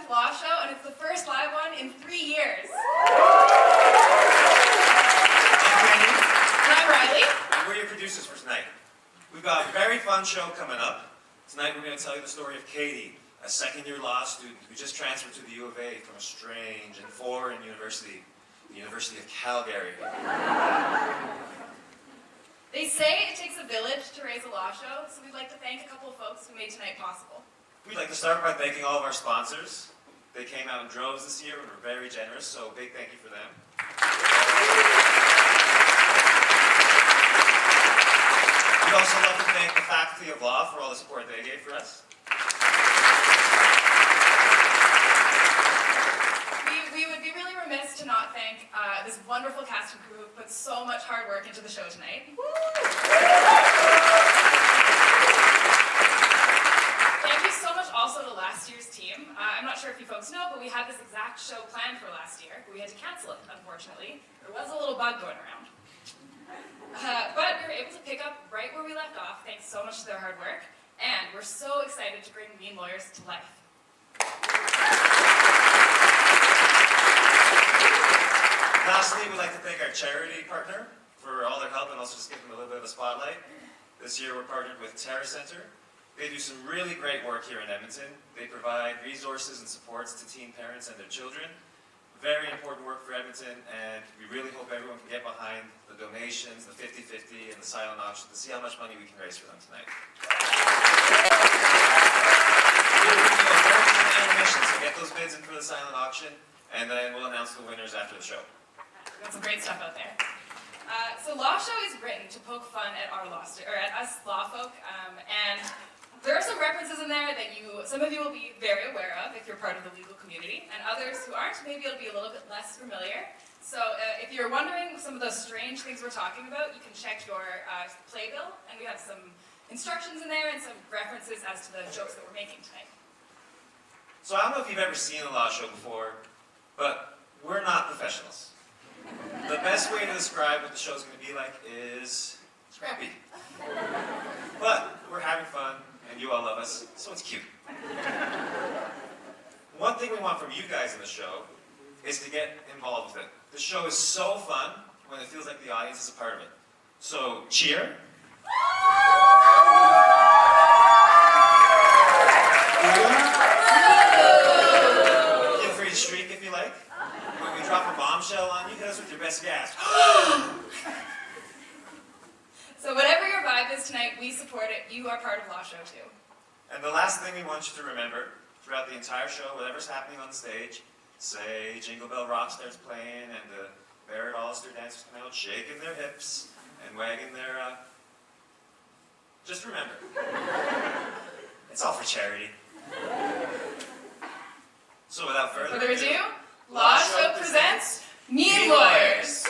Law Show, and it's the first live one in 3 years. I'm Riley. And we're your producers for tonight. We've got a very fun show coming up. Tonight we're going to tell you the story of Katie, a second-year law student who just transferred to the U of A from a strange and foreign university, the University of Calgary. They say it takes a village to raise a law show, so we'd like to thank a couple of folks who made tonight possible. We'd like to start by thanking all of our sponsors. They came out in droves this year and were very generous, so a big thank you for them. We'd also like to thank the Faculty of Law for all the support they gave for us. We would be really remiss to not thank this wonderful cast and crew who put so much hard work into the show tonight. Thank you so much also to last year's team. I'm not sure if you folks know, but we had this exact show planned for last year, but we had to cancel it, unfortunately. There was a little bug going around. But we were able to pick up right where we left off, thanks so much to their hard work, and we're so excited to bring Mean Lawyers to life. Lastly, we'd like to thank our charity partner for all their help and also just give them a little bit of a spotlight. This year we're partnered with Terra. They do some really great work here in Edmonton. They provide resources and supports to teen parents and their children. Very important work for Edmonton, and we really hope everyone can get behind the donations, the 50-50, and the silent auction to see how much money we can raise for them tonight. We'll do a very quick intermission, so get those bids in for the silent auction, and then we'll announce the winners after the show. We've got some great stuff out there. So Law Show is written to poke fun at our at us law folk, and there are some references in there that some of you will be very aware of if you're part of the legal community, and others who aren't, maybe it'll be a little bit less familiar. So if you're wondering some of those strange things we're talking about, you can check your playbill, and we have some instructions in there and some references as to the jokes that we're making tonight. So I don't know if you've ever seen a law show before, but we're not professionals. The best way to describe what the show's going to be like is scrappy. But we're having fun, and you all love us, so it's cute. One thing we want from you guys in the show is to get involved with it. The show is so fun when it feels like the audience is a part of it. So, cheer. Feel free to shriek if you like. When we drop a bombshell on you, hit us with your best gasp. So whatever your vibe is tonight, we support it. You are part of Law Show too. And the last thing we want you to remember throughout the entire show, whatever's happening on stage, say Jingle Bell Rock starts playing and the Barrett All-Star dancers come out shaking their hips and wagging their, just remember, it's all for charity. So without further ado, Law Show presents Mean Lawyers.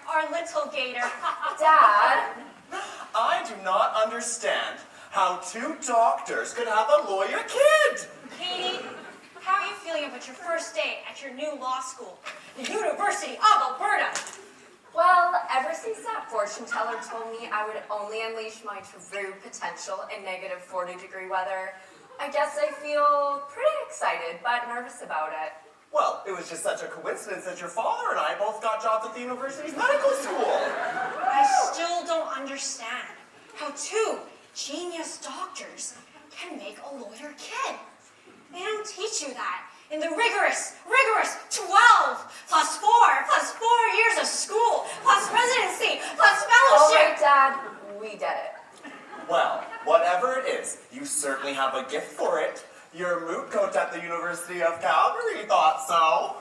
our little gator. Dad, I do not understand how two doctors could have a lawyer kid. Katie, how are you feeling about your first day at your new law school, the University of Alberta? well, ever since that fortune teller told me I would only unleash my true potential in negative 40-degree weather, I guess I feel pretty excited, but nervous about it. Well, it was just such a coincidence that your father and I both got jobs at the university's medical school. I still don't understand how two genius doctors can make a lawyer kid. They don't teach you that in the rigorous 12 plus 4 years of school plus residency plus All fellowship. right, Dad, we get it. Well, whatever it is, you certainly have a gift for it. Your moot coach at the University of Calgary thought so.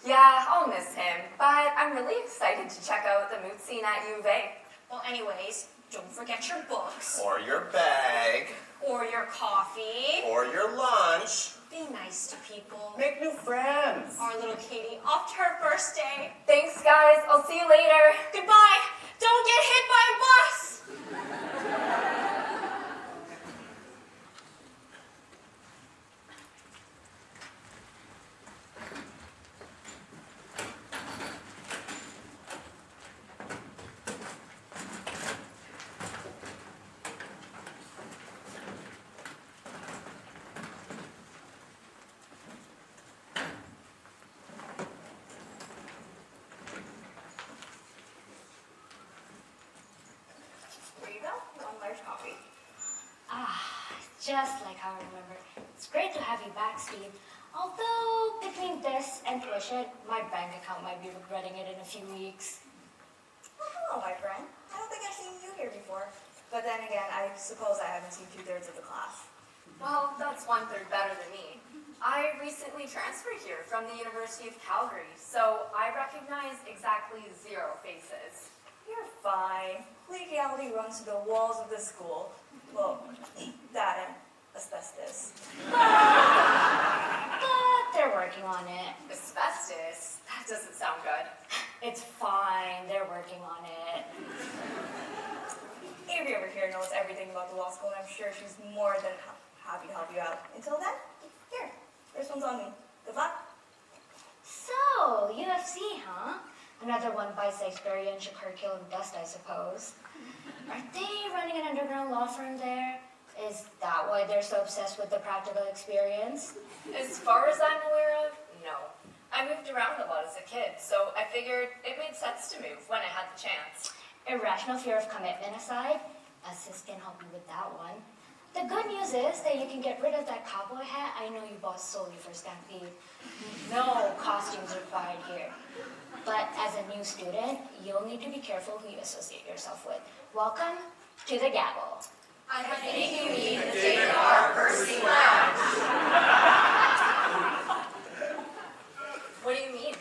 Yeah, I'll miss him, but I'm really excited to check out the moot scene at U of A. Well, anyways, don't forget your books Or your bag. or your coffee. Or your lunch. Be nice to people. Make new friends. Our little Katie off to her first day. Thanks, guys. I'll see you later. Goodbye. Don't get hit by a bus. There you go. One large coffee. Just like how I remember. It's great to have you back, Steve. Although, between this and tuition, my bank account might be regretting it in a few weeks. Well, hello, my friend. I don't think I've seen you here before. But then again, I suppose I haven't seen 2/3 of the class. Well, that's 1/3 better than me. I recently transferred here from the University of Calgary, so I recognize exactly 0 faces. You're fine. Legality runs through the walls of this school. Well, that and asbestos. But they're working on it. Asbestos? That doesn't sound good. It's fine, they're working on it. Avery over here knows everything about the law school, and I'm sure she's more than happy to help you out. Until then, here, this one's on me. Good luck. So, UFC, huh? Another one bites the experience your curriculum dust, I suppose. Are they running an underground law firm there? Is that why they're so obsessed with the practical experience? As far as I'm aware of, no. I moved around a lot as a kid, so I figured it made sense to move when I had the chance. Irrational fear of commitment aside, a sis can help you with that one. The good news is that you can get rid of that cowboy hat I know you bought solely for Stampede. No costumes required here. But as a new student, you'll need to be careful who you associate yourself with. Welcome to the Gabble. I think you mean the David R. Percy Lounge. What do you mean?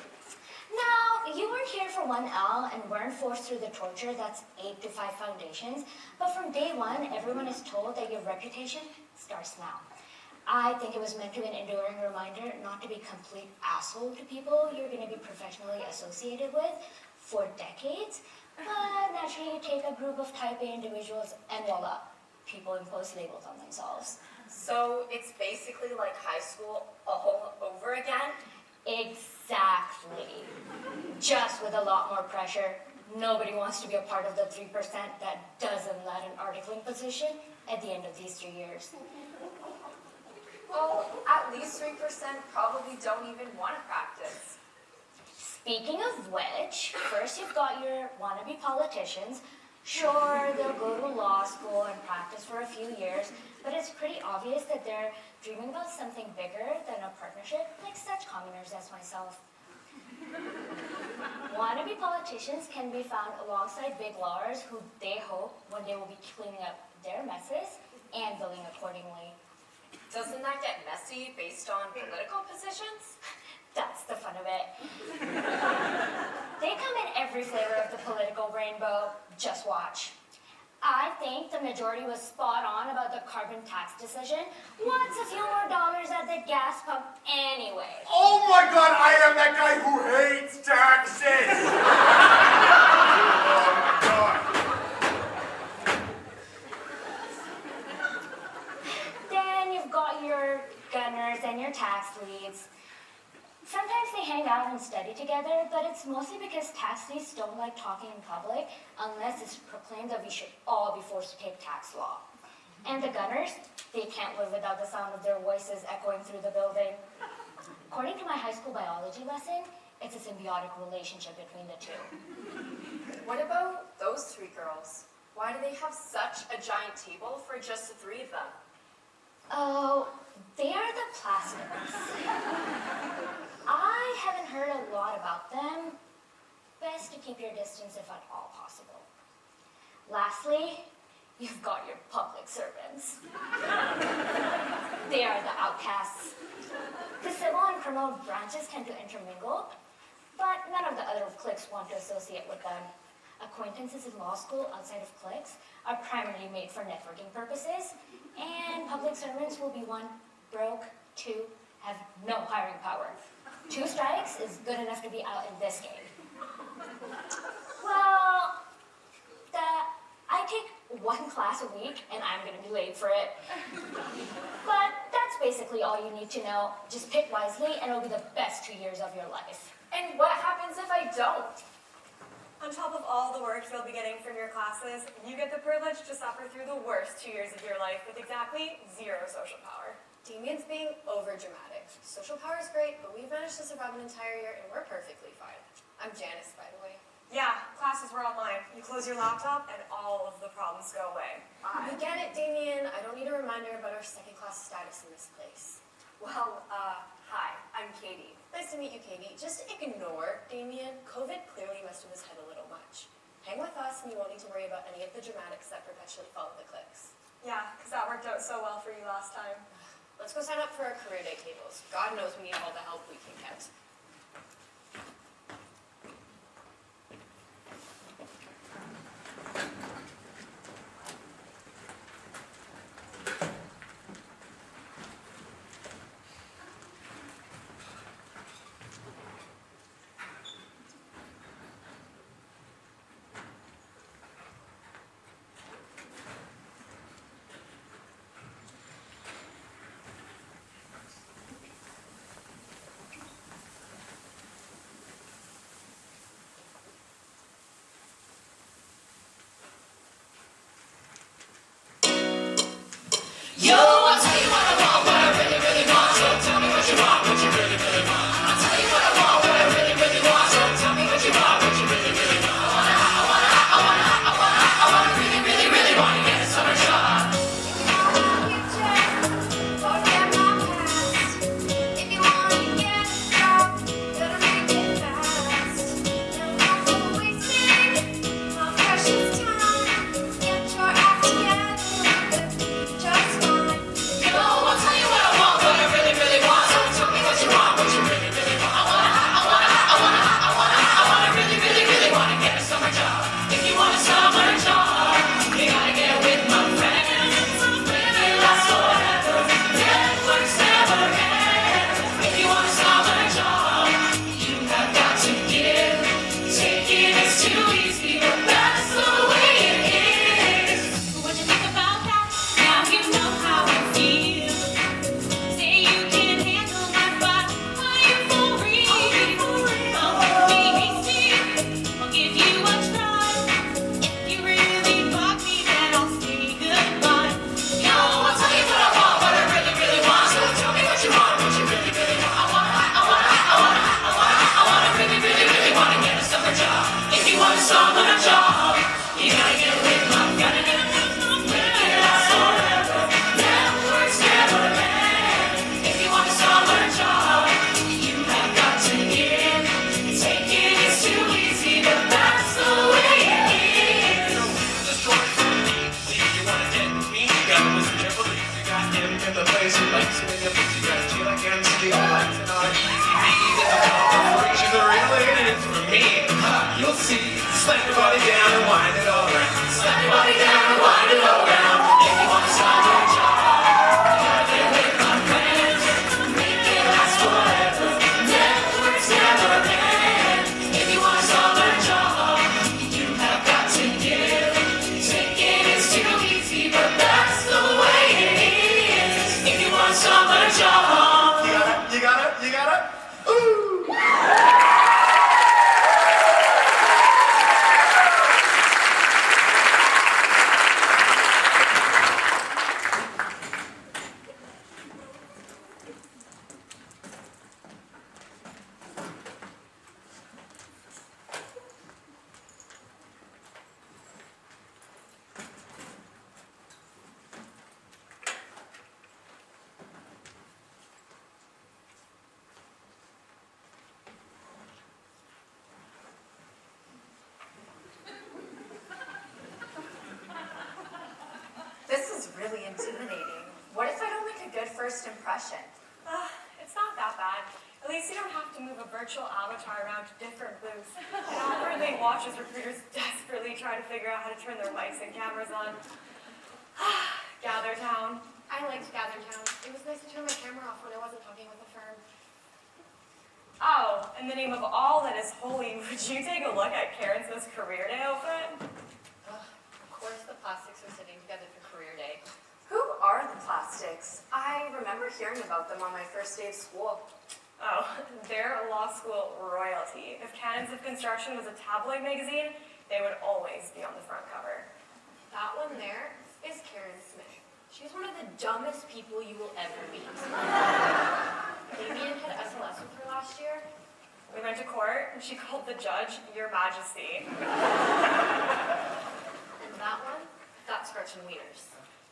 Now, you weren't here for 1L and weren't forced through the torture that's 8 to 5 foundations, but from day one, everyone is told that your reputation starts now. I think it was meant to be an enduring reminder not to be a complete asshole to people you're going to be professionally associated with for decades, but naturally you take a group of type A individuals and voila, people impose labels on themselves. So it's basically like high school all over again? Exactly. Just with a lot more pressure. Nobody wants to be a part of the 3% that doesn't land an articling position at the end of these 3 years. Well, at least 3% probably don't even want to practice. Speaking of which, first you've got your wannabe politicians. Sure, they'll go to law school and practice for a few years, but it's pretty obvious that they're dreaming about something bigger than a partnership like such commoners as myself. Wannabe politicians can be found alongside big lawyers who they hope one day will be cleaning up their messes and billing accordingly. Doesn't that get messy based on political positions? That's the fun of it. They come in every flavor of the political rainbow. Just watch. I think the majority was spot on about the carbon tax decision. What's a few more dollars at the gas pump anyway? Oh my God, I am that guy who hates taxes! it's mostly because taxis don't like talking in public unless it's proclaimed that we should all be forced to take tax law. And the gunners, they can't live without the sound of their voices echoing through the building. According to my high school biology lesson, it's a symbiotic relationship between the two. What about those three girls? Why do they have such a giant table for just the three of them? Oh, they are the plastics. I haven't heard a lot about them. Best to keep your distance if at all possible. Lastly, you've got your public servants. They are the outcasts. The civil and criminal branches tend to intermingle, but none of the other cliques want to associate with them. Acquaintances in law school outside of cliques are primarily made for networking purposes, and public servants will be one, broke, two, have no hiring power. 2 strikes is good enough to be out in this game. Well, I take 1 class a week, and I'm gonna be late for it. But that's basically all you need to know. Just pick wisely, and it'll be the best 2 years of your life. And what happens if I don't? On top of all the work you'll be getting from your classes, you get the privilege to suffer through the worst 2 years of your life with exactly 0 social power. Damien's being over-dramatic. Social power is great, but we've managed to survive an entire year, and we're perfectly fine. I'm Janice, by the way. Yeah, classes were online. You close your laptop, and all of the problems go away. We get it, Damien. I don't need a reminder about our second-class status in this place. Well, hi, I'm Katie. Nice to meet you, Katie. Just ignore Damien. COVID clearly messed with his head a little much. Hang with us, and you won't need to worry about any of the dramatics that perpetually follow the cliques. Yeah, because that worked out so well for you last time. Let's go sign up for our career day tables. God knows we need all the help we can get. You got it? Ooh! really intimidating. What if I don't make a good first impression? It's not that bad. At least you don't have to move a virtual avatar around to different booths. And awkwardly watch as recruiters desperately try to figure out how to turn their mics and cameras on. Gather Town. I liked Gather Town. It was nice to turn my camera off when I wasn't talking with the firm. Oh, in the name of all that is holy, would you take a look at Karen's Miss Career Day outfit? Of course the plastics are sitting together for career day. Who are the Plastics? I remember hearing about them on my first day of school. Oh, they're law school royalty. If Canons of Construction was a tabloid magazine, they would always be on the front cover. That one there is Karen Smith. She's one of the dumbest people you will ever meet. Damien had SLS with her last year. We went to court, and she called the judge, Your Majesty. And that one, that's Gretchen Wieners.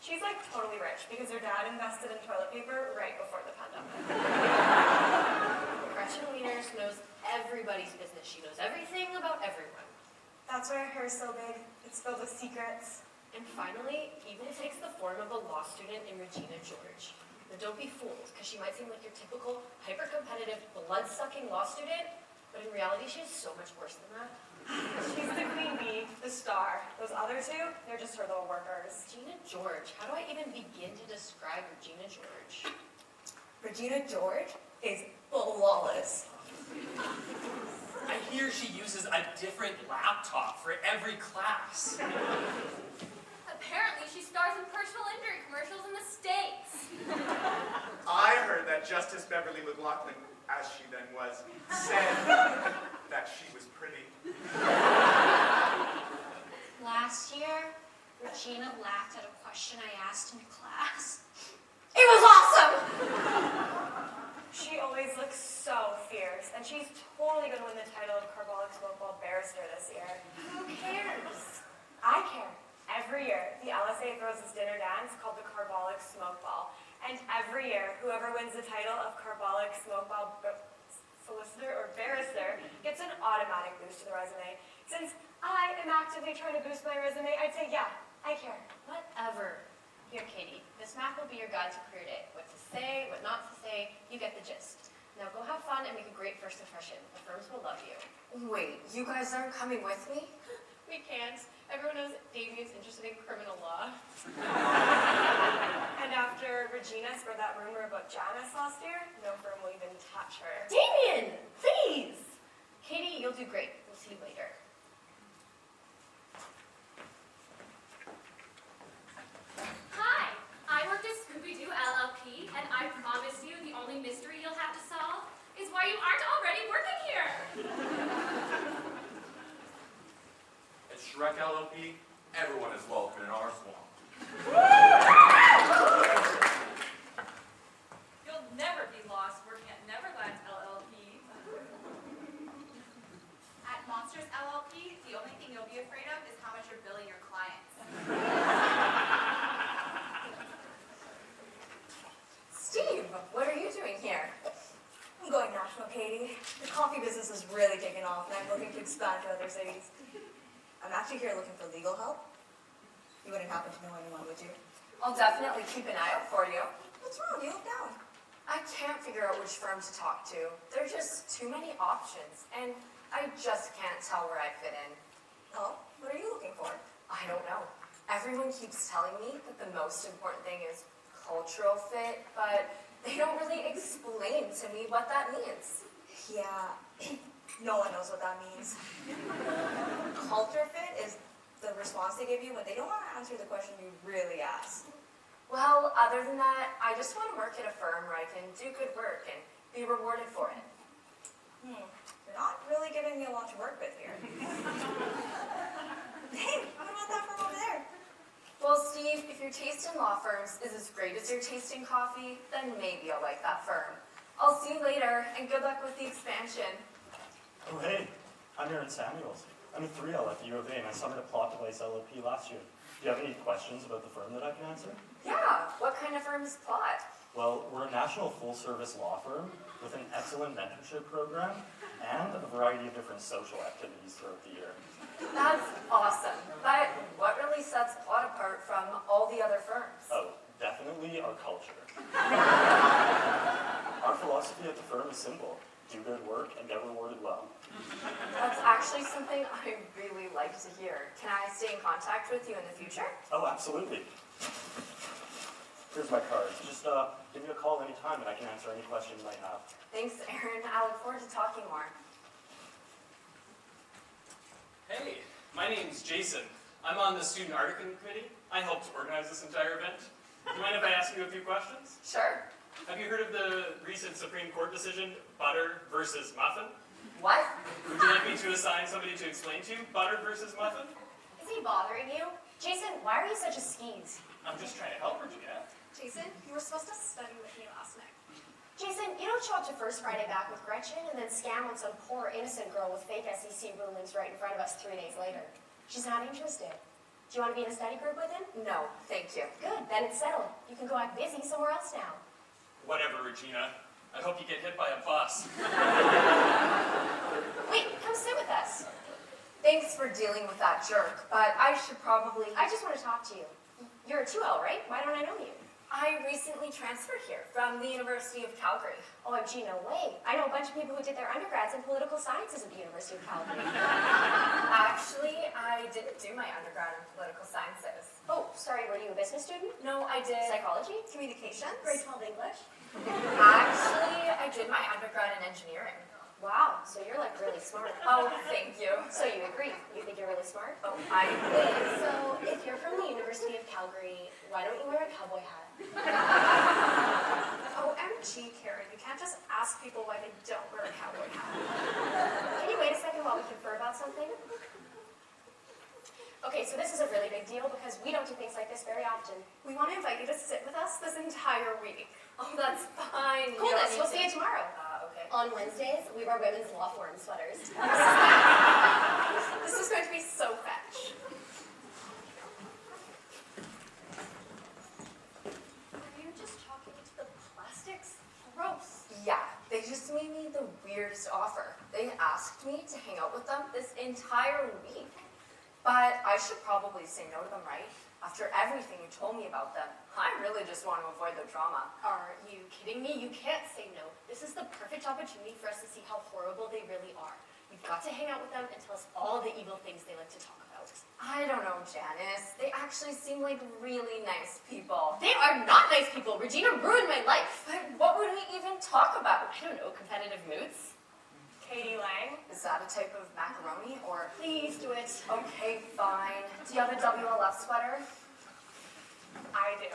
She's like totally rich because her dad invested in toilet paper right before the pandemic. Gretchen Wieners knows everybody's business. She knows everything about everyone. That's why her hair's so big. It's filled with secrets. And finally, even takes the form of a law student in Regina George. Now don't be fooled, because she might seem like your typical, hyper-competitive, blood-sucking law student, but in reality, she is so much worse than that. She's the queen bee, the star. Those other two, they're just her little workers. Regina George. How do I even begin to describe Regina George? Regina George is flawless. I hear she uses a different laptop for every class. Apparently, she stars in personal injury commercials in the States. I heard that Justice Beverly McLaughlin, as she then was, said that she was pretty. Last year, Regina laughed at a question I asked in class. It was awesome! She always looks so fierce, and she's totally going to win the title of Carbolic Smokeball Barrister this year. Who cares? I care. Every year, the LSA throws this dinner dance called the Carbolic Smokeball. And every year, whoever wins the title of Carbolic Smokeball Solicitor or Barrister gets an automatic boost to the resume. Since I am actively trying to boost my resume, I'd say, yeah, I care. Whatever. Here, Katie, this map will be your guide to career day. What to say, what not to say, you get the gist. Now go have fun and make a great first impression. The firms will love you. Wait, you guys aren't coming with me? We can't. Everyone knows Damien's interested in criminal law. And after Regina spread that rumor about Janice last year, no firm will even touch her. Damien, please! Katie, you'll do great. We'll see you later. Hi, I work at Scooby-Doo LLP, and I promise you the only mystery you'll have to solve is why you aren't already working here. At Shrek LLP, everyone is welcome in our swamp. You'll never be lost working at Neverland LLP. At Monsters LLP, the only thing you'll be afraid of is how much you're billing your clients. Steve, what are you doing here? I'm going national, Katie. The coffee business is really taking off, and I'm looking to expand to other cities. I'm actually here looking for legal help. You wouldn't happen to know anyone, would you? I'll definitely keep an eye out for you. What's wrong? You look down. I can't figure out which firm to talk to. There are just too many options, and I just can't tell where I fit in. Oh, what are you looking for? I don't know. Everyone keeps telling me that the most important thing is cultural fit, but they don't really explain to me what that means. Yeah, no one knows what that means. Culture fit is the response they give you when they don't want to answer the question you really ask. Well, other than that, I just want to work at a firm where I can do good work and be rewarded for it. You're not really giving me a lot to work with here. Hey, what about that firm over there? Well, Steve, if your taste in law firms is as great as your taste in coffee, then maybe I'll like that firm. I'll see you later, and good luck with the expansion. Oh, hey, I'm Aaron Samuels. I'm a 3L at the U of A, and I summered a plot device LLP last year. Do you have any questions about the firm that I can answer? Yeah, what kind of firm is Plot? Well, we're a national full-service law firm with an excellent mentorship program and a variety of different social activities throughout the year. That's awesome. But what really sets Plot apart from all the other firms? Oh, about culture. Our philosophy at the firm is simple. Do good work and get rewarded well. That's actually something I really like to hear. Can I stay in contact with you in the future? Oh, absolutely. Here's my card. Just give me a call anytime and I can answer any question you might have. Thanks, Aaron. I look forward to talking more. Hey, my name's Jason. I'm on the student articling committee. I helped organize this entire event. Do you mind if I ask you a few questions? Sure. Have you heard of the recent Supreme Court decision, butter versus muffin? What? Would you like me to assign somebody to explain to you butter versus muffin? Is he bothering you? Jason, why are you such a skis? I'm just trying to help Regina. Jason, you were supposed to study with me last night. Jason, you don't show up to First Friday back with Gretchen and then scam on some poor innocent girl with fake SEC rulings right in front of us 3 days later. She's not interested. Do you want to be in a study group with him? No, thank you. Good, then it's settled. You can go act busy somewhere else now. Whatever, Regina. I hope you get hit by a bus. Wait, come sit with us. Thanks for dealing with that jerk, but I should probably... I just want to talk to you. You're a 2L, right? Why don't I know you? I recently transferred here from the University of Calgary. OMG, no way. I know a bunch of people who did their undergrads in political sciences at the University of Calgary. Actually, I didn't do my undergrad in political sciences. Oh, sorry, were you a business student? No, I did... Psychology? Communications? Grade 12 English? Actually, I did my undergrad in engineering. Wow, so you're like really smart. Oh, thank you. So you agree? You think you're really smart? Oh, I agree. So if you're from the University of Calgary, why don't you wear a cowboy hat? OMG, Karen, you can't just ask people why they don't wear a cowboy hat. Can you wait a second while we confer about something? Okay, so this is a really big deal because we don't do things like this very often. We want to invite you to sit with us this entire week. Oh, that's fine. Cool, we'll see you tomorrow. Okay. On Wednesdays, we wear women's law forum sweaters. This is going to be so fetch. Are you just talking to the plastics? Gross. Yeah, they just made me the weirdest offer. They asked me to hang out with them this entire week. But I should probably say no to them, right? After everything you told me about them, I really just want to avoid the drama. Are you kidding me? You can't say no. This is the perfect opportunity for us to see how horrible they really are. We've got to hang out with them and tell us all the evil things they like to talk about. I don't know, Janice. They actually seem like really nice people. They are not nice people. Regina ruined my life. But what would we even talk about? I don't know, competitive moods? Katie Lang. Is that a type of macaroni or... Please do it. Okay, fine. Do you have a WLF sweater? I do.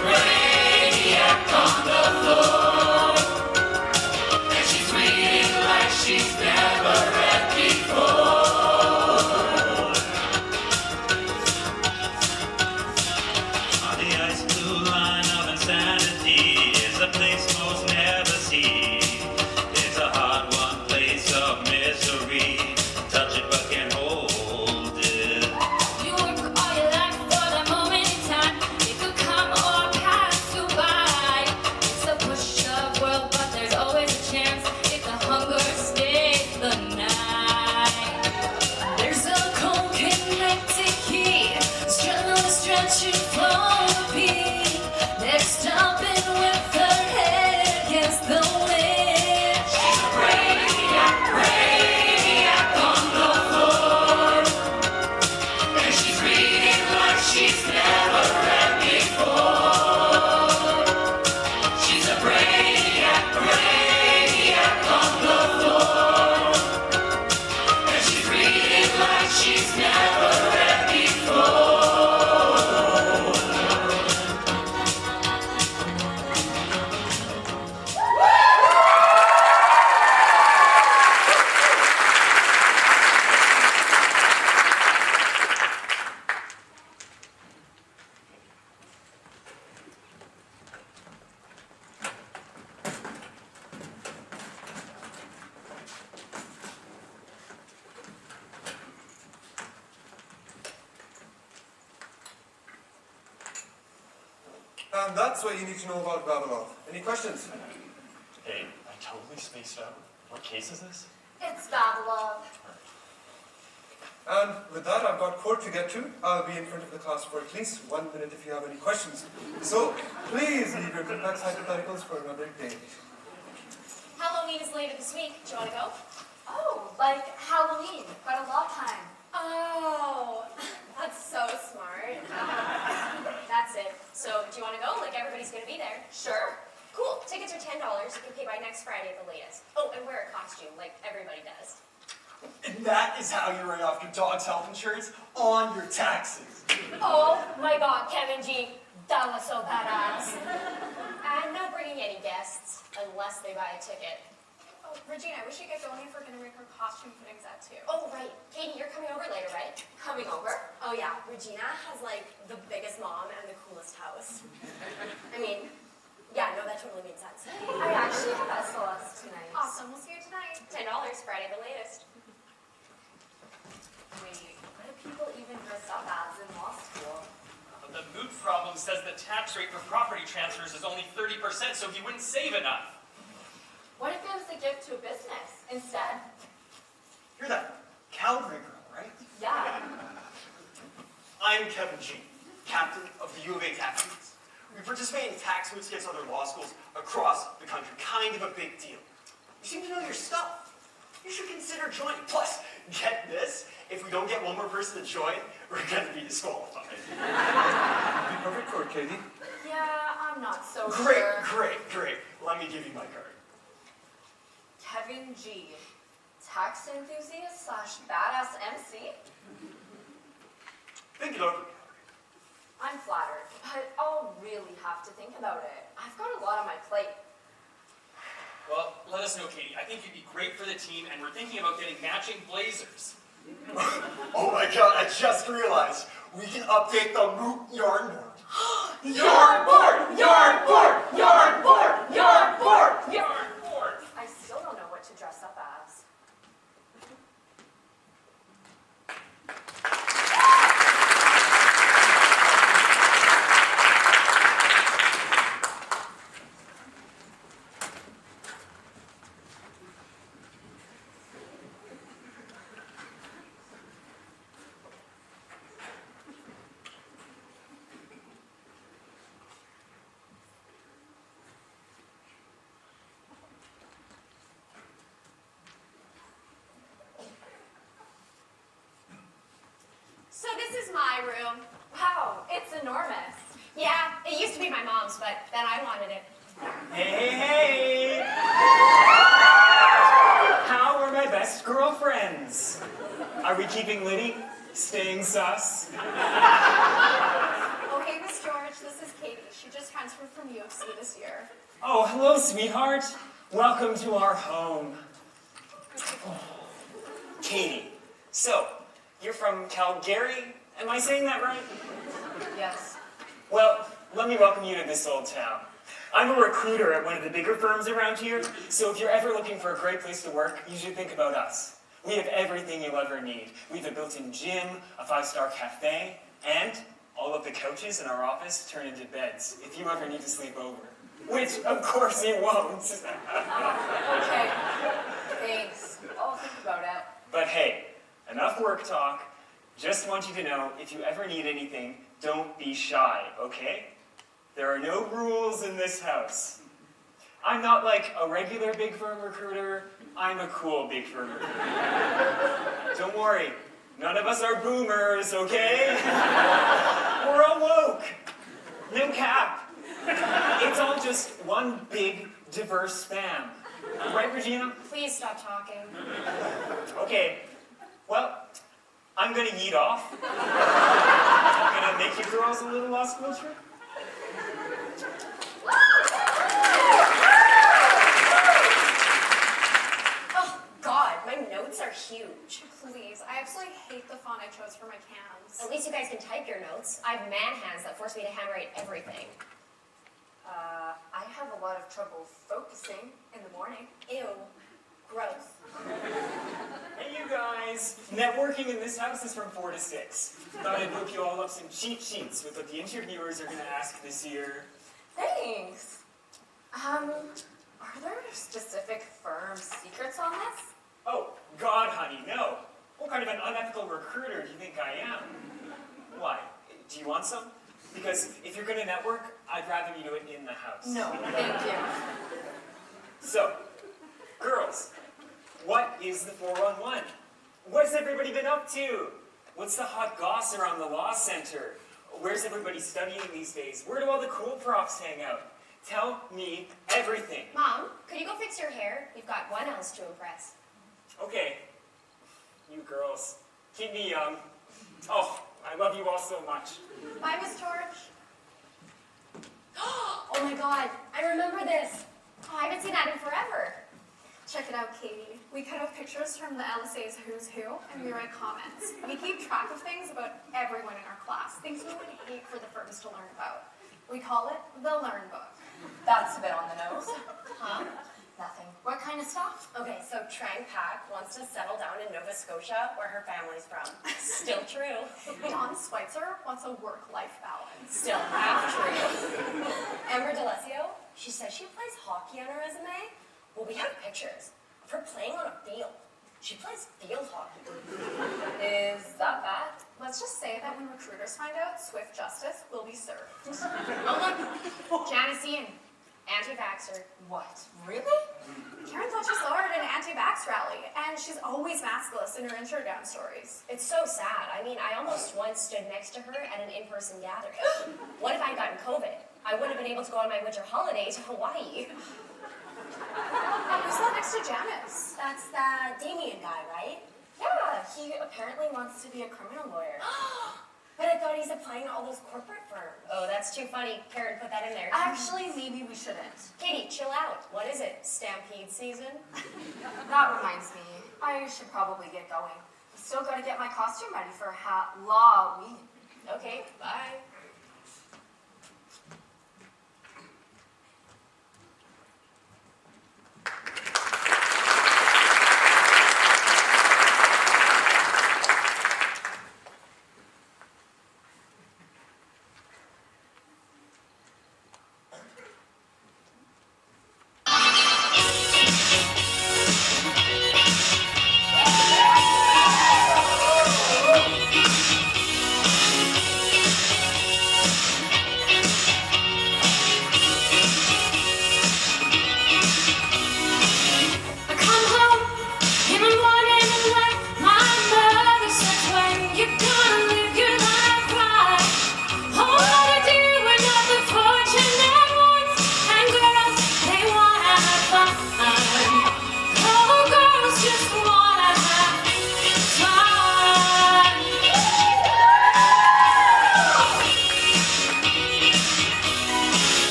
Brainiac on the floor. And that's what you need to know about Babylon. Any questions? Hey, I totally spaced out. What case is this? It's Babylon. And with that, I've got court to get to. I'll be in front of the class for at least 1 minute if you have any questions. So, please leave your complex hypotheticals for another day. Halloween is later this week. Do you want to go? Oh, like Halloween, but a lot time. Oh, that's so smart. That's it. So, do you want to go? Like, everybody's going to be there. Sure. Cool. Tickets are $10. You can pay by next Friday at the latest. Oh, and wear a costume, like everybody does. And that is how you write off your dog's health insurance on your taxes. Oh my God, Kevin G, that was so badass. And no bringing any guests, unless they buy a ticket. Oh, Regina, we should get going if we're going to make our costume fittings at 2. Oh, right. Katie, you're coming over later, right? Coming over? Oh yeah, Regina has like the biggest mom and the coolest house. I mean, yeah, no, that totally made sense. I actually have SLS tonight. Awesome, we'll see you tonight. $10, Friday the latest. Wait, what do people even dress up as in law school? The moot problem says the tax rate for property transfers is only 30%, so he wouldn't save enough. What if it was a gift to a business instead? You're that Calgary girl, right? Yeah. I'm Kevin G, captain of the U of A tax moots. We participate in tax moots against other law schools across the country. Kind of a big deal. You seem to know your stuff. You should consider joining. Plus, get this, if we don't get one more person to join, we're going to be disqualified. Be perfect for it, Katie. Yeah, I'm not so Great, sure. great. Let me give you my card. Kevin G, tax enthusiast / badass MC? Think it over. I'm flattered, but I'll really have to think about it. I've got a lot on my plate. Well, let us know, Katie. I think you'd be great for the team, and we're thinking about getting matching blazers. Oh my god, I just realized we can update the moot yarn board. Yarn board! Yarn board! Yarn board! Yarn board! Yarn board! I still don't know what to dress up as. So this is my room. Wow, it's enormous. Yeah, it used to be my mom's, but then I wanted it. Hey! How are my best girlfriends? Are we keeping Liddy? Staying sus? Oh, hey, Miss George, this is Katie. She just transferred from UFC this year. Oh, hello, sweetheart. Welcome to our home. Katie, so, you're from Calgary? Am I saying that right? Yes. Well, let me welcome you to this old town. I'm a recruiter at one of the bigger firms around here, so if you're ever looking for a great place to work, you should think about us. We have everything you'll ever need. We have a built-in gym, a 5-star cafe, and all of the couches in our office turn into beds if you ever need to sleep over. Which, of course, you won't. Okay. Thanks. I'll think about it. But hey, enough work talk. Just want you to know, if you ever need anything, don't be shy, okay? There are no rules in this house. I'm not like a regular big firm recruiter. I'm a cool big firm recruiter. Don't worry, none of us are boomers, okay? We're all woke. No cap. It's all just one big, diverse spam. Right, Regina? Please stop talking. Okay, well, I'm gonna yeet off. I'm gonna make you girls a little law school trip. Oh, God, my notes are huge. Please, I absolutely hate the font I chose for my cans. At least you guys can type your notes. I have man hands that force me to handwrite everything. I have a lot of trouble focusing in the morning. Ew. Gross. Hey, you guys. Networking in this house is from 4 to 6. Thought I'd hook you all up some cheat sheets with what the interviewers are gonna ask this year. Thanks. Are there specific firm secrets on this? Oh, God, honey, no. What kind of an unethical recruiter do you think I am? Why? Do you want some? Because if you're going to network, I'd rather you do it in the house. No, thank you. So, girls, what is the 411? What has everybody been up to? What's the hot goss around the law center? Where's everybody studying these days? Where do all the cool profs hang out? Tell me everything. Mom, could you go fix your hair? We've got one else to impress. Okay. You girls, keep me young. Oh, I love you all so much. Bye, Miss George. Oh my God, I remember this. Oh, I haven't seen that in forever. Check it out, Katie. We cut out pictures from the LSA's Who's Who, and we write comments. We keep track of things about everyone in our class, things we would hate for the firms to learn about. We call it the Learn Book. That's a bit on the nose. Huh? Nothing. What kind of stuff? Okay, so Trang Pak wants to settle down in Nova Scotia, where her family's from. Still true. Dawn Schweitzer wants a work-life balance. Still half true. Amber D'Alessio, she says she plays hockey on her resume. Well, we have pictures of her playing on a field. She plays field hockey. Is that bad? Let's just say that when recruiters find out, swift justice will be served. Oh, look. Janice Ian, anti-vaxxer. What? Really? Karen thought she saw her at an anti-vax rally, and she's always maskless in her intro gown stories. It's so sad. I mean, I almost once stood next to her at an in-person gathering. What if I'd gotten COVID? I wouldn't have been able to go on my winter holiday to Hawaii. Who's that next to Janice? That's that Damien guy, right? Yeah, he apparently wants to be a criminal lawyer. But I thought he's applying to all those corporate firms. Oh, that's too funny. Karen put that in there. Actually, maybe we shouldn't. Katie, chill out. What is it? Stampede season? That reminds me. I should probably get going. I still gotta get my costume ready for Halloween. Okay, bye.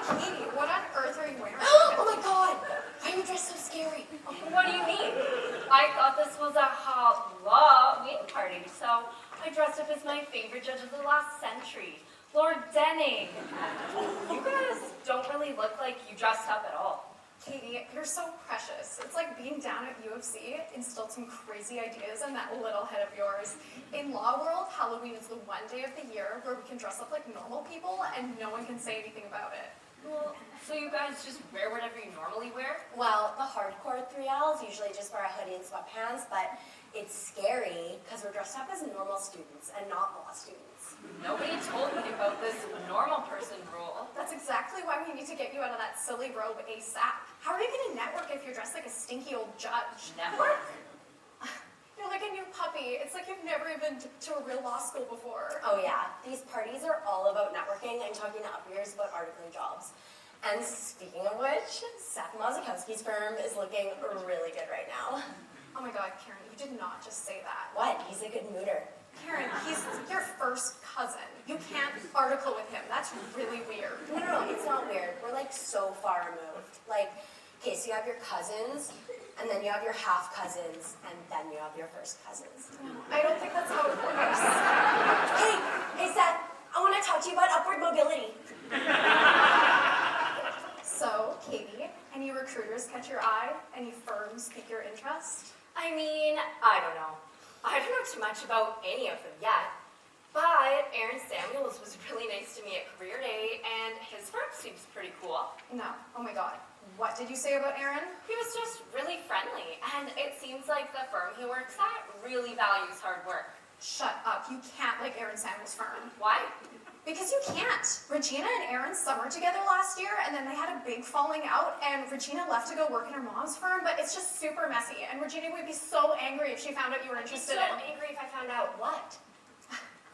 Katie, what on earth are you wearing? Oh my god! Why are you dressed so scary? What do you mean? I thought this was a Halloween party, so I dressed up as my favorite judge of the last century, Lord Denning. You guys don't really look like you dressed up at all. Katie, you're so precious. It's like being down at U of C instilled some crazy ideas in that little head of yours. In law world, Halloween is the one day of the year where we can dress up like normal people and no one can say anything about it. Well, so you guys just wear whatever you normally wear? Well, the hardcore 3Ls usually just wear a hoodie and sweatpants, but it's scary because we're dressed up as normal students and not law students. Nobody told me about this normal person rule. That's exactly why we need to get you out of that silly robe ASAP. How are you going to network if you're dressed like a stinky old judge? Network? You're like a new puppy. It's like you've never even been to a real law school before. Oh yeah, these parties are all about networking and talking to up-years about articling jobs. And speaking of which, Seth Mazikowski's firm is looking really good right now. Oh my god, Karen, you did not just say that. What? He's a good mooter. Karen, he's your first cousin. You can't article with him. That's really weird. No, it's not weird. We're like so far removed. Like, okay, so you have your cousins, and then you have your half cousins, and then you have your first cousins. I don't think that's how it works. Hey Seth, I want to talk to you about upward mobility. So, Katie, any recruiters catch your eye? Any firms pique your interest? I mean, I don't know. I don't know too much about any of them yet, but Aaron Samuels was really nice to me at Career Day, and his firm seems pretty cool. No. Oh my god. What did you say about Aaron? He was just really friendly, and it seems like the firm he works at really values hard work. Shut up. You can't like Aaron Samuels' firm. Why? Because you can't. Regina and Aaron summered together last year, and then they had a big falling out, and Regina left to go work in her mom's firm, but it's just super messy, and Regina would be so angry if she found out you were interested so angry if I found out what?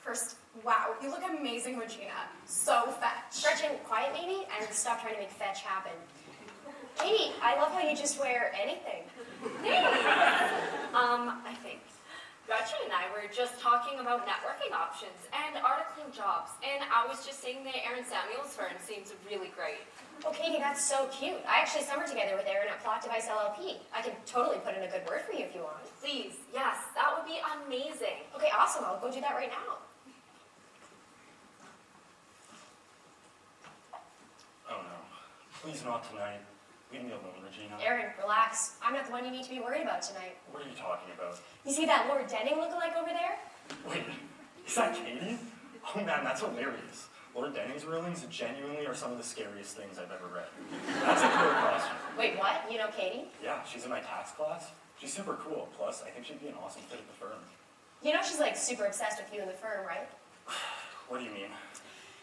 First, wow, you look amazing, Regina. So fetch. Gretchen, quiet maybe, and stop trying to make fetch happen. Katie, I love how you just wear anything. I think Gretchen and I were just talking about networking options and articling jobs, and I was just saying that Aaron Samuels' firm seems really great. Oh, Katie, that's so cute. I actually summered together with Aaron at Plot Device LLP. I can totally put in a good word for you if you want. Please, yes, that would be amazing. Okay, awesome. I'll go do that right now. Oh no. Please not tonight. Leave me alone, Regina. Aaron, relax. I'm not the one you need to be worried about tonight. What are you talking about? You see that Lord Denning lookalike over there? Wait, is that Katie? Oh man, that's hilarious. Lord Denning's rulings genuinely are some of the scariest things I've ever read. That's a killer costume. Wait, what? You know Katie? Yeah, she's in my tax class. She's super cool. Plus, I think she'd be an awesome fit at the firm. You know she's like super obsessed with you and the firm, right? What do you mean?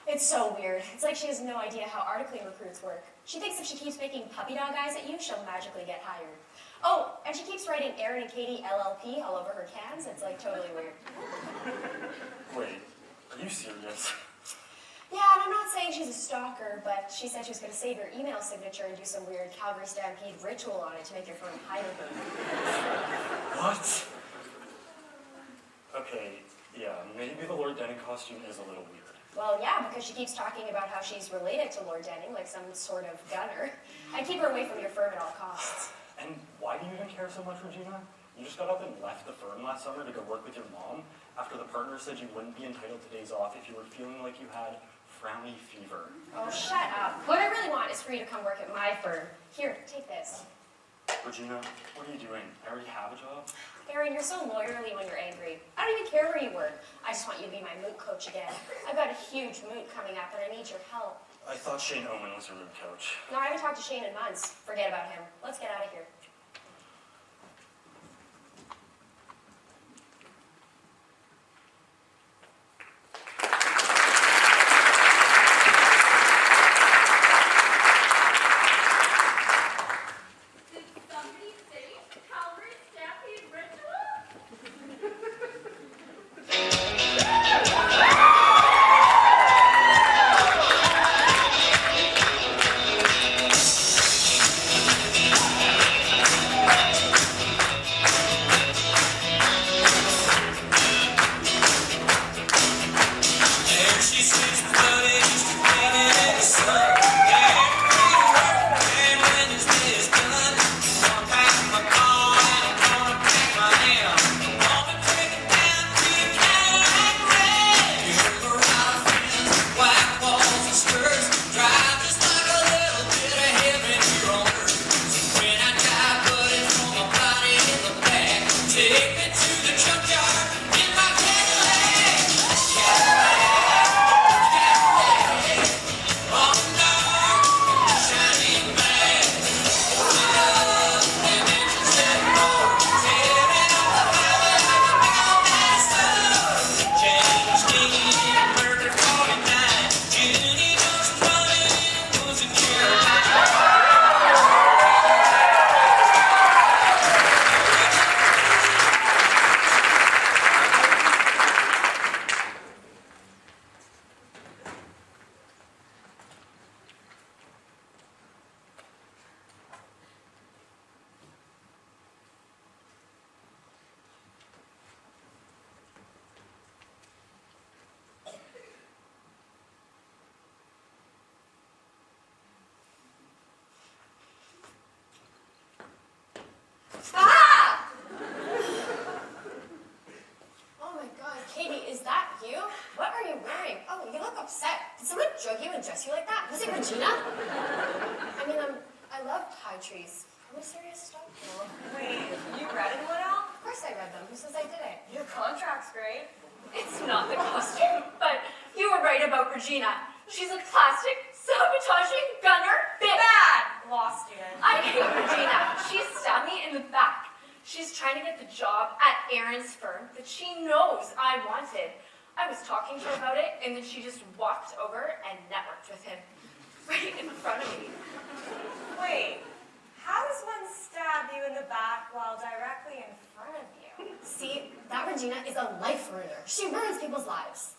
It's so weird. It's like she has no idea how articling recruits work. She thinks if she keeps making puppy dog eyes at you, she'll magically get hired. Oh, and she keeps writing Aaron and Katie LLP all over her cans. It's like totally weird. Wait, are you serious? Yeah, and I'm not saying she's a stalker, but she said she was going to save your email signature and do some weird Calgary Stampede ritual on it to make your firm hire her. What? Okay, yeah, maybe the Lord Denning costume is a little weird. Well, yeah, because she keeps talking about how she's related to Lord Denning, like some sort of gunner. I'd keep her away from your firm at all costs. And why do you even care so much, Regina? You just got up and left the firm last summer to go work with your mom after the partner said you wouldn't be entitled to days off if you were feeling like you had frowny fever. Oh, shut up. What I really want is for you to come work at my firm. Here, take this. Regina, what are you doing? I already have a job. Aaron, you're so lawyerly when you're angry. I don't even care where you work. I just want you to be my moot coach again. I've got a huge moot coming up, and I need your help. I thought Shane Owen was your moot coach. No, I haven't talked to Shane in months. Forget about him. Let's get out of here. She says the money is to in the sun. Yeah. Regina? I mean, I love high trees. Probably serious stuff. Wait, you read it, Al? Of course I read them. Who says I didn't? Your contract's great. It's not the costume, but you were right about Regina. She's a plastic, sabotaging, gunner, bitch. Bad law student. I hate Regina. She stabbed me in the back. She's trying to get the job at Aaron's firm that she knows I wanted. I was talking to her about it, and then she just walked over and networked with him right in front of me. Wait, how does one stab you in the back while directly in front of you? See, that Regina is a life ruiner. She ruins people's lives.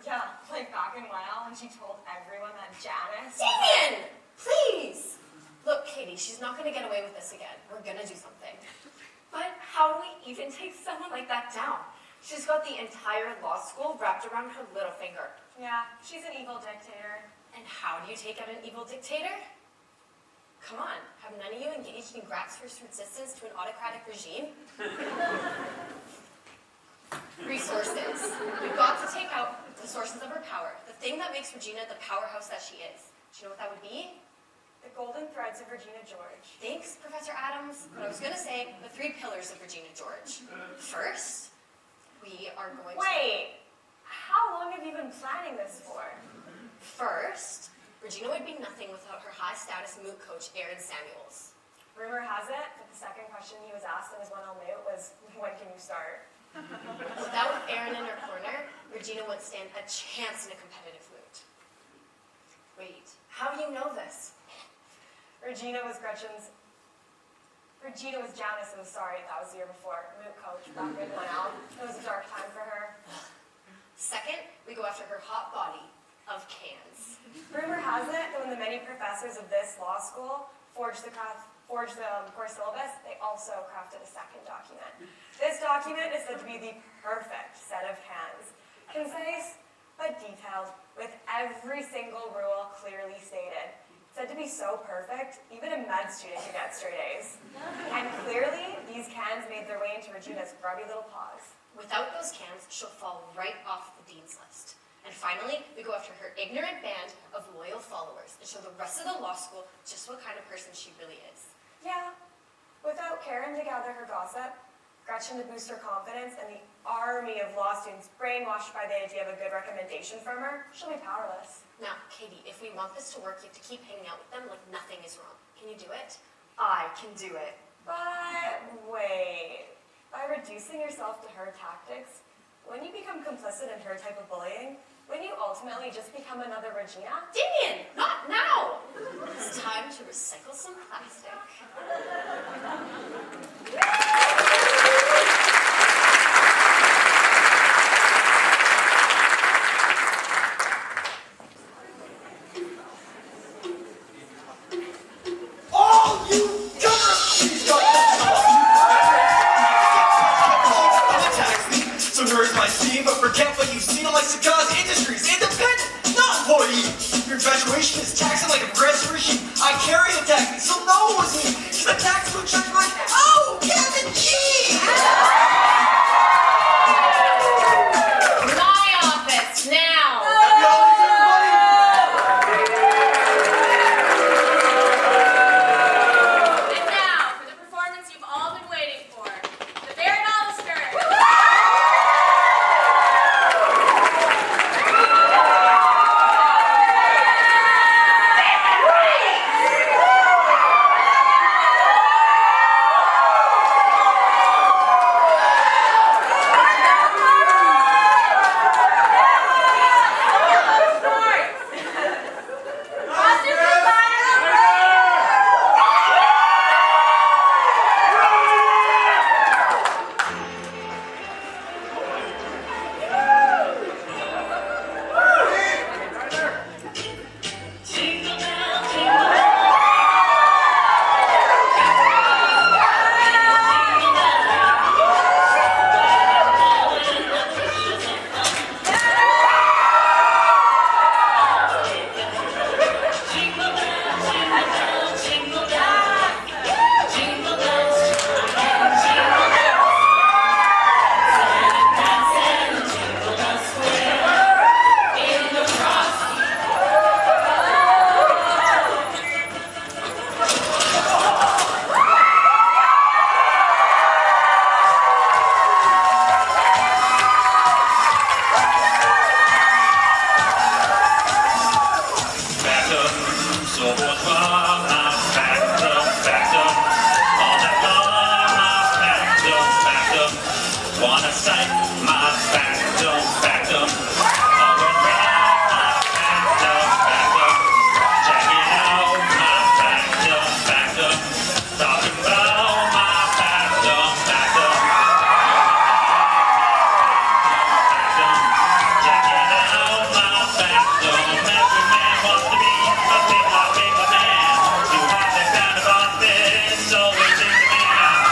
Yeah, like back in WoW when she told everyone that Janice... Damien! Please! Look, Katie, she's not going to get away with this again. We're going to do something. But how do we even take someone like that down? She's got the entire law school wrapped around her little finger. Yeah, she's an evil dictator. And how do you take out an evil dictator? Come on, have none of you engaged in grassroots resistance to an autocratic regime? Resources. We've got to take out the sources of her power. The thing that makes Regina the powerhouse that she is. Do you know what that would be? The golden threads of Regina George. Thanks, Professor Adams. But I was going to say the 3 pillars of Regina George. First, we are going to... Wait, how long have you been planning this for? First, Regina would be nothing without her high-status moot coach, Aaron Samuels. Rumor has it that the second question he was asked in his 1L moot was, when can you start? Without Aaron in her corner, Regina wouldn't stand a chance in a competitive moot. Wait, how do you know this? Regina was Janice's, sorry, that was the year before, moot coach back in 1L. It was a dark time for her. Second, we go after her hot body of cans. Rumor has it that when the many professors of this law school forged the course syllabus, they also crafted a second document. This document is said to be the perfect set of cans. Concise, but detailed, with every single rule clearly stated. Said to be so perfect, even a med student could get straight A's. And clearly, these cans made their way into Regina's grubby little paws. Without those cans, she'll fall right off the dean's list. And finally, we go after her ignorant band of loyal followers and show the rest of the law school just what kind of person she really is. Yeah, without Karen to gather her gossip, Gretchen to boost her confidence, and the army of law students brainwashed by the idea of a good recommendation from her, she'll be powerless. Now, Katie, if we want this to work, you have to keep hanging out with them like nothing is wrong. Can you do it? I can do it. But wait, by reducing yourself to her tactics, when you become complicit in her type of bullying, when you ultimately just become another Regina? Damien, not now! It's time to recycle some plastic. All you government submerge my steam, but forget what you've seen on my cigars industries, independent, not employee. Your infatuation is taxing like a progressive regime. I carry a tax, so no one's me. Cause the tax will charge like, oh, Kevin G! My office, now! Happy holidays, everybody! And now, for the performance you've all been waiting for, the Baron Alistair. So bourgeois, my backed up. All that long, my backed up. Wanna sight, my backed up. All around, my backed up. Check it out, my backed up. Talking about my backed up. Check it out, my backed up. Every man wants to be a big man. To have that kind of office, always in demand.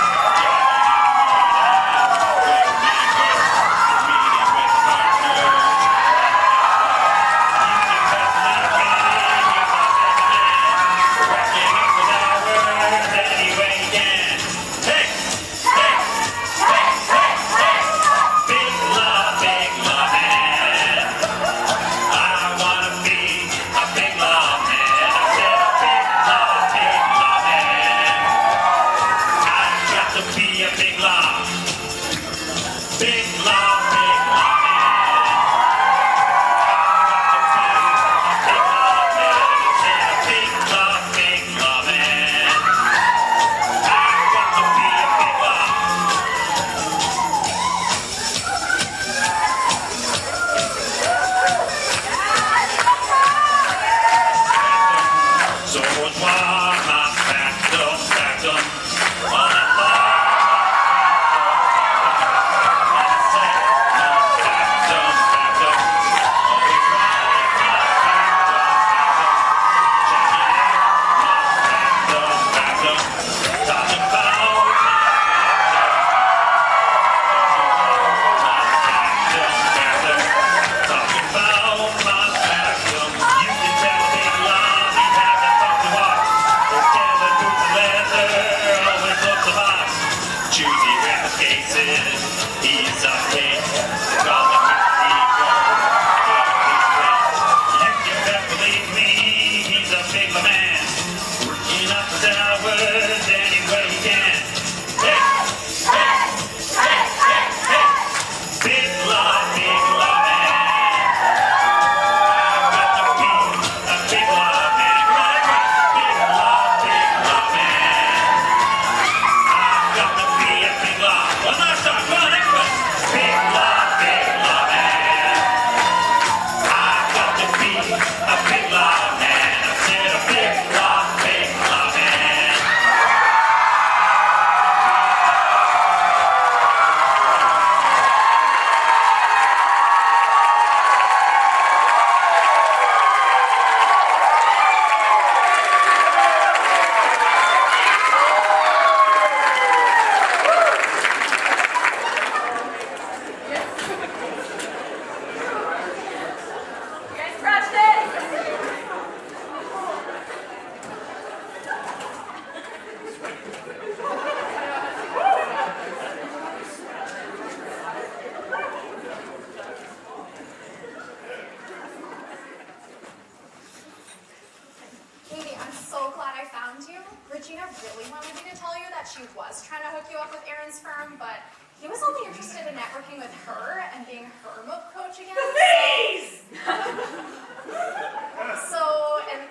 Regina really wanted me to tell you that she was trying to hook you up with Aaron's firm, but he was only interested in networking with her and being her MOOC coach again.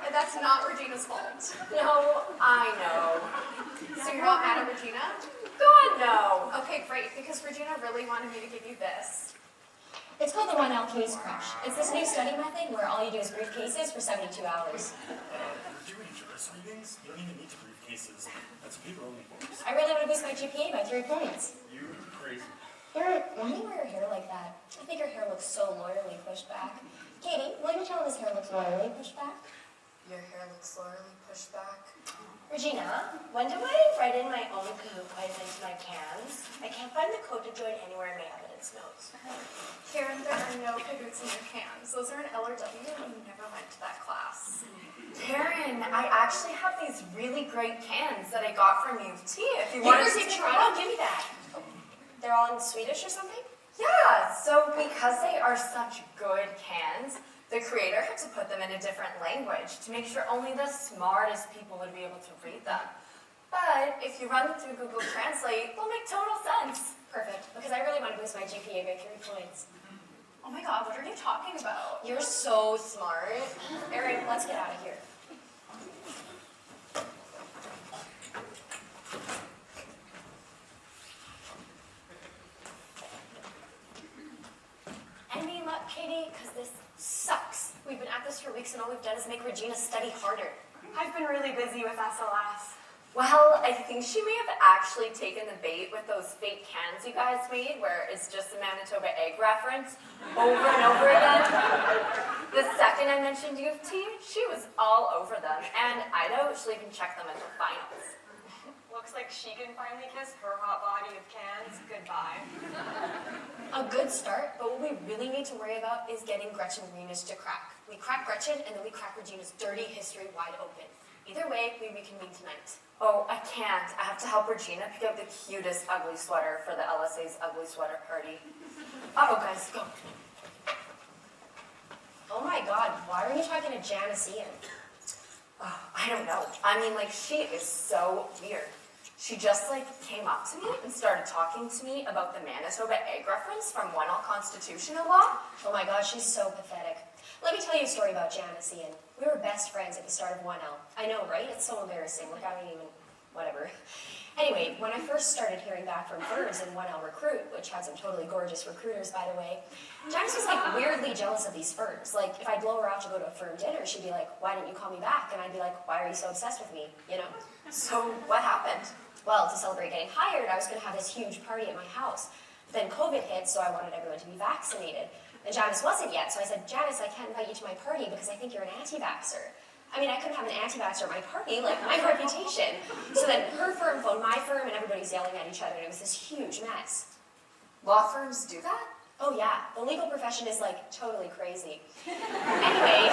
And that's not Regina's fault. No, I know. So you're not mad at Regina? God, no. Okay, great, because Regina really wanted me to give you this. It's called the 1L Case Crush. It's this new study method where all you do is brief cases for 72 hours. You're doing juris readings? You don't even need to brief cases. That's a paper-only course. I really want to boost my GPA by 3 points. You crazy. Aaron, why do you wear your hair like that? I think your hair looks so loyally pushed back. Katie, will you tell him his hair looks loyally pushed back? Your hair looks loyally pushed back. Regina, when do I write in my own Kahoot quiz into my cans? I can't find the code to join anywhere in my evidence notes. Karen, there are no Kahoots in your cans. Those are an LRW and you never went to that class. Karen, I actually have these really great cans that I got from U of T. If you want to University of Toronto, give me that. They're all in Swedish or something? Yeah, so because they are such good cans, the creator had to put them in a different language to make sure only the smartest people would be able to read them. But if you run them through Google Translate, they'll make total sense. Perfect, because I really want to boost my GPA by 3 points. Oh my god, what are you talking about? You're so smart. Erin, let's get out of here. all we've done is make Regina study harder. I've been really busy with SLS. Well, I think she may have actually taken the bait with those fake cans you guys made, where it's just a Manitoba egg reference over and over again. The second I mentioned U of T, she was all over them, and Ido, she'll even check them at the finals. Looks like she can finally kiss her hot body of cans goodbye. A good start, but what we really need to worry about is getting Gretchen Reenish to crack. We crack Gretchen, and then we crack Regina's dirty history wide open. Either way, we reconvene tonight. Oh, I can't. I have to help Regina pick out the cutest ugly sweater for the LSA's ugly sweater party. Uh-oh, guys, go. Oh my god, why are you talking to Janice Ian? Oh, I don't know. I mean, like, she is so weird. She just, like, came up to me and started talking to me about the Manitoba egg reference from 1L constitutional law. Oh my god, she's so pathetic. Let me tell you a story about Janice Ian. We were best friends at the start of 1L. I know, right? It's so embarrassing. Like, I don't even... whatever. Anyway, when I first started hearing back from firms in 1L Recruit, which had some totally gorgeous recruiters, by the way, Janice was, like, weirdly jealous of these firms. Like, if I'd blow her off to go to a firm dinner, she'd be like, why didn't you call me back? And I'd be like, why are you so obsessed with me? You know? So, what happened? Well, to celebrate getting hired, I was going to have this huge party at my house. But then COVID hit, so I wanted everyone to be vaccinated. And Janice wasn't yet, so I said, Janice, I can't invite you to my party because I think you're an anti-vaxxer. I mean, I couldn't have an anti-vaxxer at my party, like my reputation. So then her firm phoned my firm, and everybody's yelling at each other, and it was this huge mess. Law firms do that? Oh yeah, the legal profession is like totally crazy. Anyway,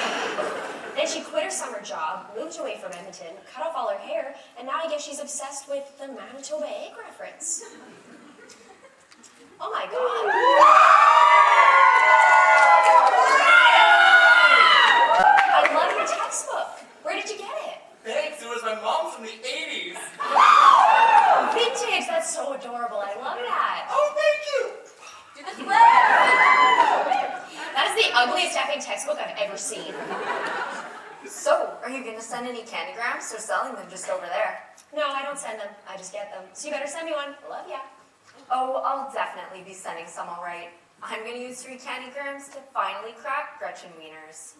then she quit her summer job, moved away from Edmonton, cut off all her hair, and now I guess she's obsessed with the Manitoba egg reference. Oh my god. I love your textbook. Where did you get it? Thanks, it was my mom from the 80s. Vintage, that's so adorable. I love that. Oh, thank you. Do the flip. That is the ugliest effing textbook I've ever seen. So, are you going to send any candygrams or selling them just over there? No, I don't send them. I just get them. So you better send me one. Love ya. Oh, I'll definitely be sending some, all right. I'm going to use 3 candygrams to finally crack Gretchen Wieners.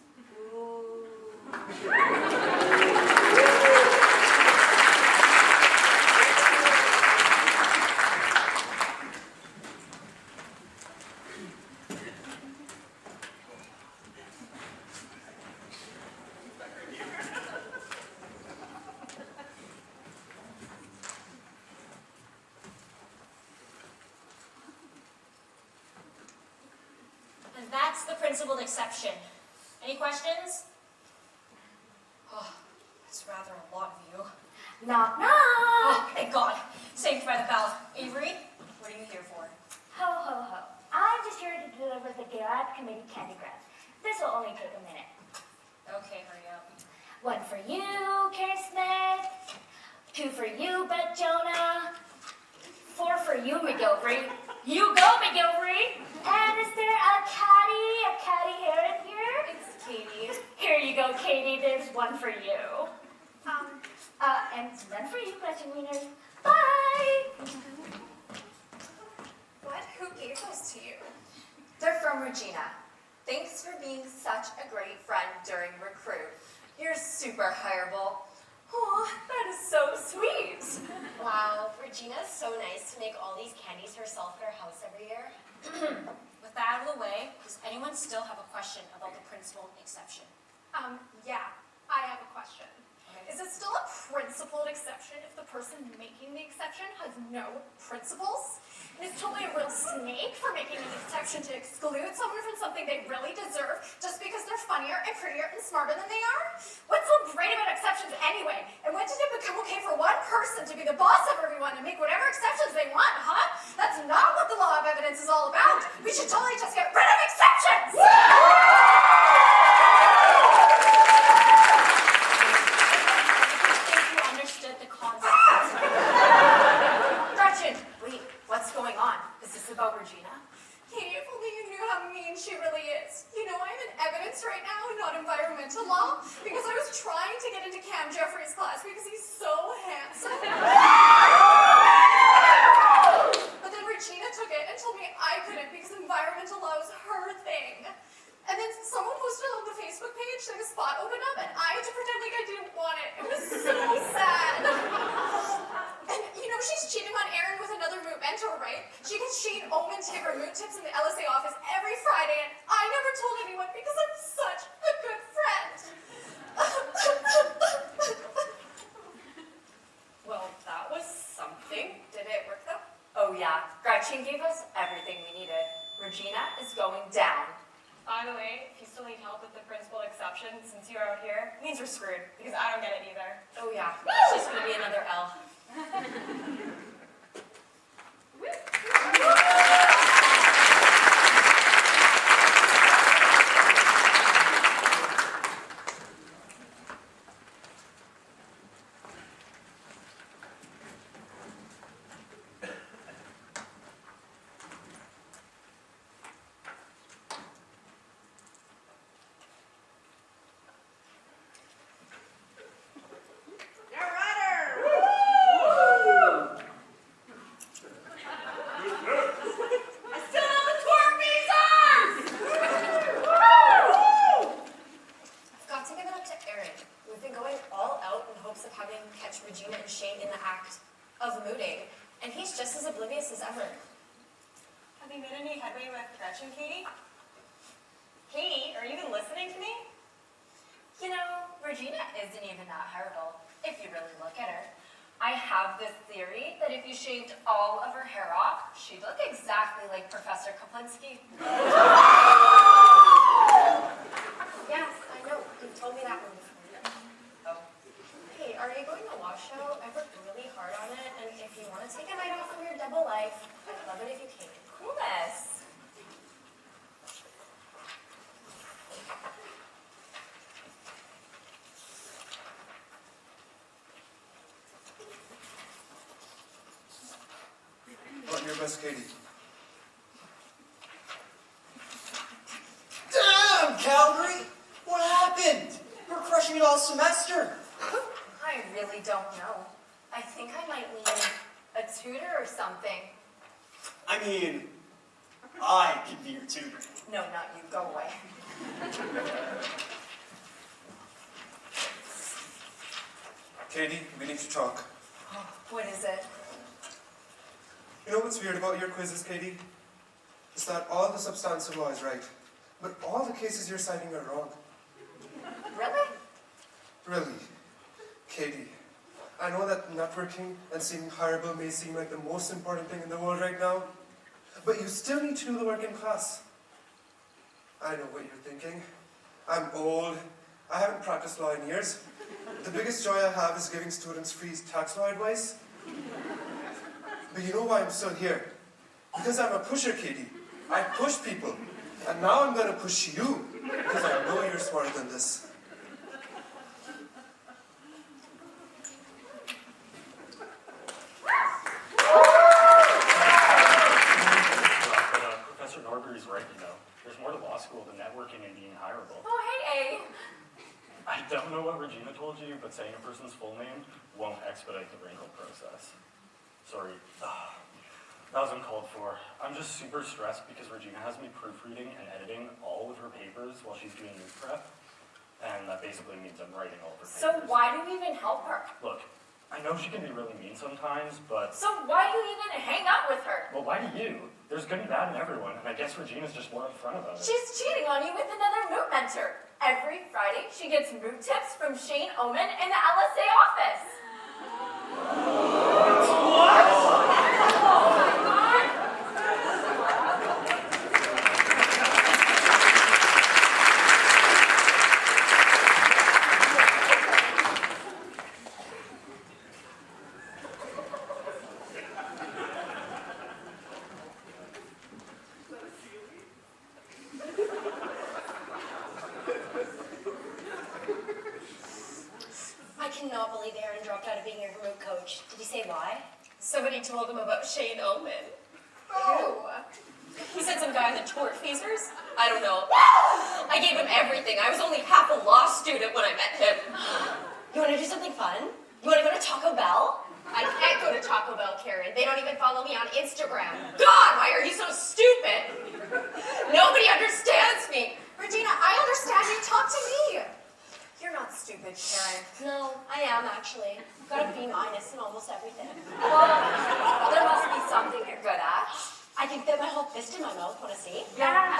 And that's the principled exception. Any questions? Oh, that's rather a lot of you. Knock, knock. Oh, thank God. Saved by the bell. Avery, what are you here for? Ho, ho, ho. I'm just here to deliver the Garab Committee candygrams. This will only take a minute. Okay, hurry up. 1 for you, Karen Smith. 2 for you, Beth Jonah. 4 for you, McGilvery. You go, McGilvery. And is there a catty hair in here? It's Katie. Here you go, Katie. There's 1 for you. And none for you, Gretchen Wieners. Bye. What? Who gave those to you? They're from Regina. Thanks for being such a great friend during recruit. You're super hireable. Oh, that is so sweet. Wow, Regina's so nice to make all these candies herself at her house every year. With that out of the way, does anyone still have a question about the principled exception? Yeah, I have a question. Is it still a principled exception if the person making the exception has no principles? And is totally a real snake for making an exception to exclude someone from something they really deserve just because they're funnier and prettier and smarter than they are? What's so great about exceptions anyway? And when did it become okay for one person to be the boss of everyone and make whatever exceptions they want, huh? That's not what the law of evidence is all about. We should totally just get rid of exceptions! Gretchen, wait, what's going on? Is this about Regina? Katie, if only you knew how mean she really is. You know, I'm in evidence right now and not environmental law because I was trying to get into Gretchen gave us everything we needed. Regina is going down. By the way, if you still need help with the principal exception since you're out here, it means we're screwed, because I don't get it either. Oh yeah, it's just gonna be another L. Regina and Shane in the act of mooting, and he's just as oblivious as ever. Have you made any headway with Gretchen, Katie? Katie, are you even listening to me? You know, Regina isn't even that horrible, if you really look at her. I have this theory that if you shaved all of her hair off, she'd look exactly like Professor Kaplinsky. Yes, I know. You've told me that one before. Oh. Hey, are you going to law show? I worked really hard on it, and if you want to take a night off from your double life, I'd love it if you came. Coolness. On your best, Katie. Damn, Calgary! What happened? You were crushing it all semester. I really don't know. I think I might need a tutor or something. I mean, I could be your tutor. No, not you. Go away. Katie, we need to talk. What is it? You know what's weird about your quizzes, Katie? Is that all the substantive law is right, but all the cases you're citing are wrong. Really? Really. Katie, I know that networking and seeming horrible may seem like the most important thing in the world right now, but you still need to do the work in class. I know what you're thinking. I'm old. I haven't practiced law in years. The biggest joy I have is giving students free tax law advice. But you know why I'm still here? Because I'm a pusher, Katie. I push people. And now I'm going to push you, because I know you're smarter than this. Professor Norbury's right, you know. There's more to law school than networking and being hireable. Oh, hey, A. I don't know what Regina told you, but saying a person's full name won't expedite the wrinkle process. Sorry. That was uncalled for. I'm just super stressed because Regina has me proofreading and editing all of her papers while she's doing new prep. And that basically means I'm writing all of her papers. So why do we even help her? Look, I know she can be really mean sometimes, but... So why do you even hang out with her? Well, why do you? There's good and bad in everyone, and I guess Regina's just more upfront about it. She's cheating on you with another moot mentor. Every Friday, she gets moot tips from Shane Oman in the LSA office. What? I cannot believe Aaron dropped out of being your moot coach. Did he say why? Somebody told him about Shane Oman. Who? He said some guy in the tortfeasors? I don't know. I gave him everything. I was only half a law student when I met him. You want to do something fun? You want to go to Taco Bell? I can't go to Taco Bell, Karen. They don't even follow me on Instagram. God, why are you so stupid? Nobody understands me. Regina, I understand you. Talk to me. You're not stupid, Karen. No, I am actually. Got a B- in almost everything. Well, there must be something you're good at. I can fit my whole fist in my mouth. Want to see? Yeah.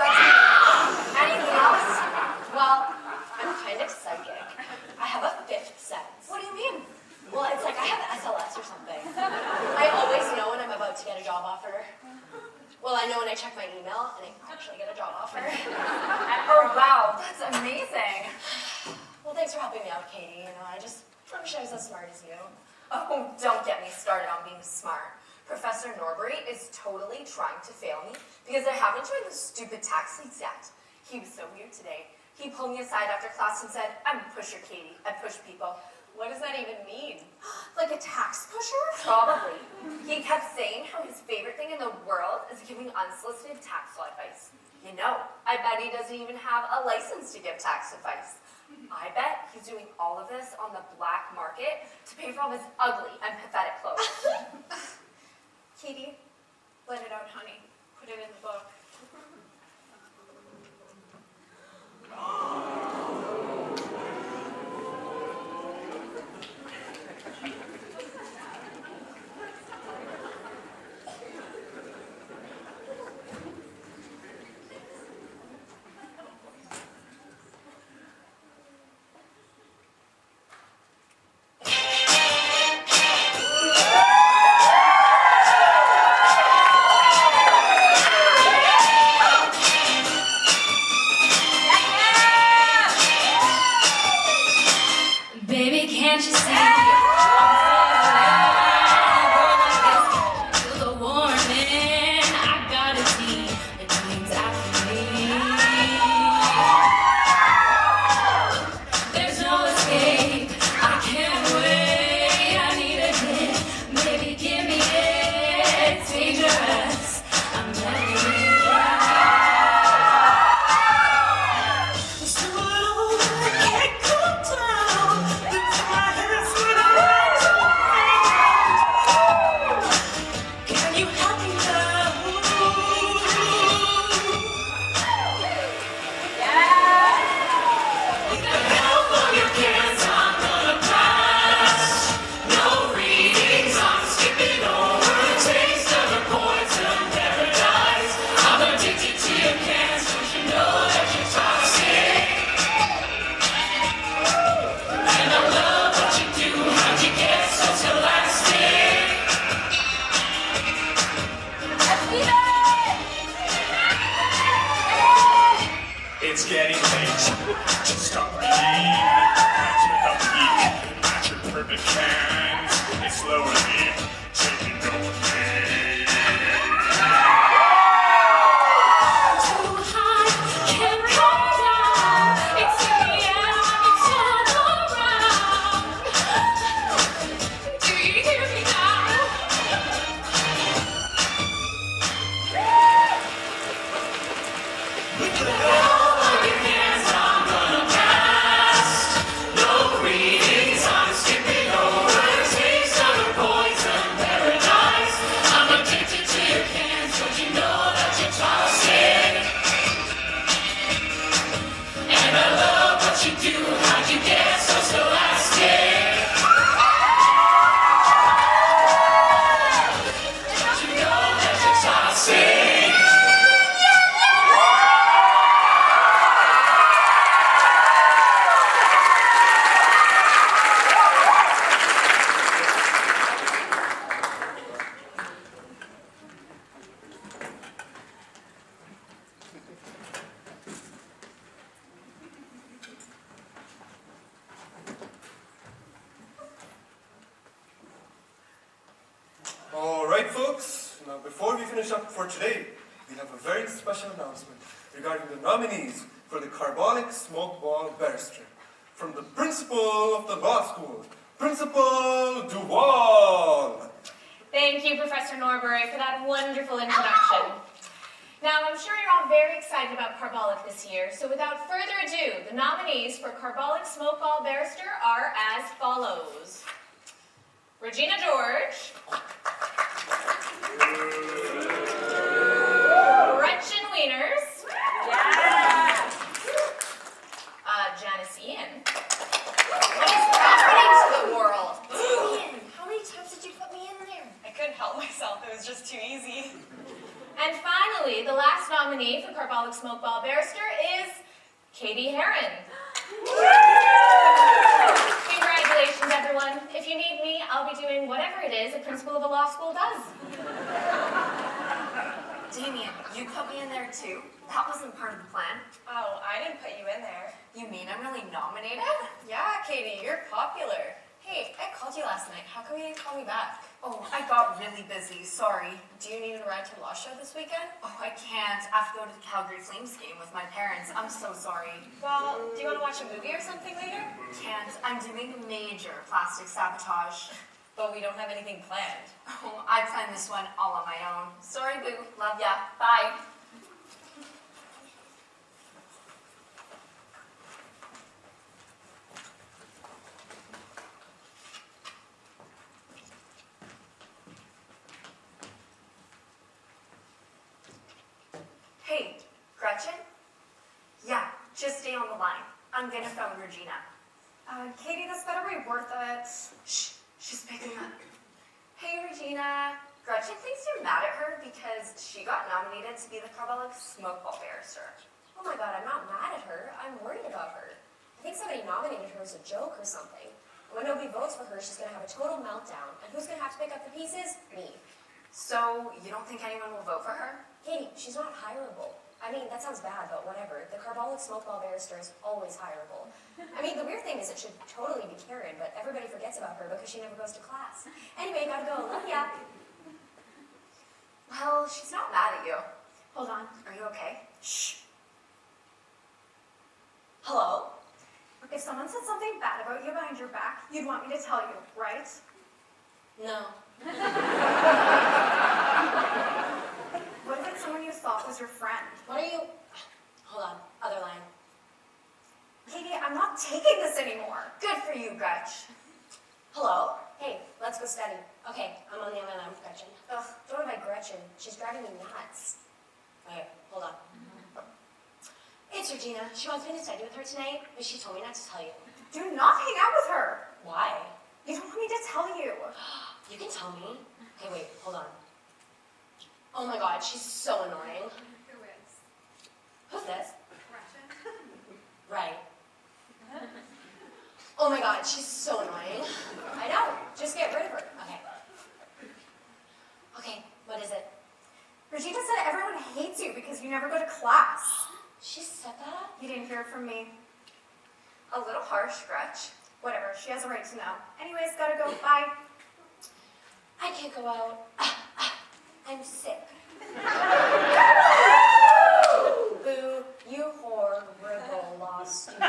Anything else? Well, I'm kind of psychic. I have a fifth sense. What do you mean? Well, it's like I have SLS or something. I always know when I'm about to get a job offer. wish I was as smart as you. Oh, don't get me started on being smart. Professor Norbury is totally trying to fail me because I haven't joined the stupid tax leagues yet. He was so weird today. He pulled me aside after class and said, "I'm a pusher, Katie. I push people." What does that even mean? Like a tax pusher? Probably. He kept saying how his favorite thing in the world is giving unsolicited tax law advice. You know, I bet he doesn't even have a license to give tax advice. I bet he's doing all of this on the black market to pay for all his ugly and pathetic clothes. Katie, let it out, honey. Put it in the book. Baby, can't you see? The warning, I gotta see. It means after me. There's no escape. I can't wait. I need a hit. Baby, give me it. It's dangerous. I'm letting it. It's getting late. Just stop breathing. Catch it up deep. Match your perfect hands. It's slowly taking over me. Too high, can't come down. It's in the air, it's all around. Do you hear me now? With the help of your hands, I'm gonna pass. No greetings, I'm skipping over. Taste of a poison paradise. I'm addicted to your cans, don't you know that you're toxic? And I love what you do, how'd you get so scholastic? Don't you know that you're toxic? All right, folks. Now, before we finish up for today, we have a very special announcement regarding the nominees for the Carbolic Smoke Ball Barrister from the principal of the law school, Principal Duval. Thank you, Professor Norbury, for that wonderful introduction. Now, I'm sure you're all very excited about Carbolic this year, so without further ado, the nominees for Carbolic Smoke Ball Barrister are as follows. Regina George. Gretchen Wieners. Yeah. Janice Ian. What is happening to the world? Ian, how many times did you put me in there? I couldn't help myself. It was just too easy. And finally, the last nominee for Carbolic Smoke Ball Barrister is Katie Heron. Congratulations, everyone. If you need me, I'll be doing whatever it is a principal of a law school does. Damien, you put me in there too? That wasn't part of the plan. Oh, I didn't put you in there. You mean I'm really nominated? Yeah, Katie, you're popular. Hey, last night. How come you didn't call me back? Oh, I got really busy. Sorry. Do you need a ride to the Law Show this weekend? Oh, I can't. I have to go to the Calgary Flames game with my parents. I'm so sorry. Well, do you want to watch a movie or something later? Can't. I'm doing major plastic sabotage. But we don't have anything planned. Oh, I planned this one all on my own. Sorry, boo. Love ya. Bye. Hey, Gretchen? Yeah, just stay on the line. I'm gonna phone Regina. Katie, this better be worth it. Shh, she's picking up. Hey, Regina. Gretchen thinks you're mad at her because she got nominated to be the Carbolic Smokeball Barrister. Oh my god, I'm not mad at her. I'm worried about her. I think somebody nominated her as a joke or something. When nobody votes for her, she's gonna have a total meltdown. And who's gonna have to pick up the pieces? Me. So, you don't think anyone will vote for her? Katie, she's not hireable. I mean, that sounds bad, but whatever. The Carbolic Smokeball Barrister is always hireable. I mean, the weird thing is it should totally be Karen, but everybody forgets about her because she never goes to class. Anyway, gotta go. Love ya. Well, she's not mad at you. Hold on. Are you okay? Shh. Hello? If someone said something bad about you behind your back, you'd want me to tell you, right? No. What if it's someone you thought was your friend? What are you... Hold on. Other line. Katie, I'm not taking this anymore. Good for you, Gretch. Hello? Hey, let's go study. Okay, I'm on the other line with Gretchen. Ugh, don't invite Gretchen. She's driving me nuts. Okay, hold on. It's Regina. She wants me to study with her tonight, but she told me not to tell you. Do not hang out with her. Why? You don't want me to tell you. You can tell me. Okay, wait, hold on. Oh my god, she's so annoying. Who is? Who's this? Gretchen. Right. Oh my god, she's so annoying. I know. Just get rid of her. Okay. Okay, what is it? Regina said everyone hates you because you never go to class. She said that? You didn't hear it from me. A little harsh, Gretch. Whatever, she has a right to know. Anyways, gotta go. Bye. I can't go out. I'm sick. Boo, you horrible law student.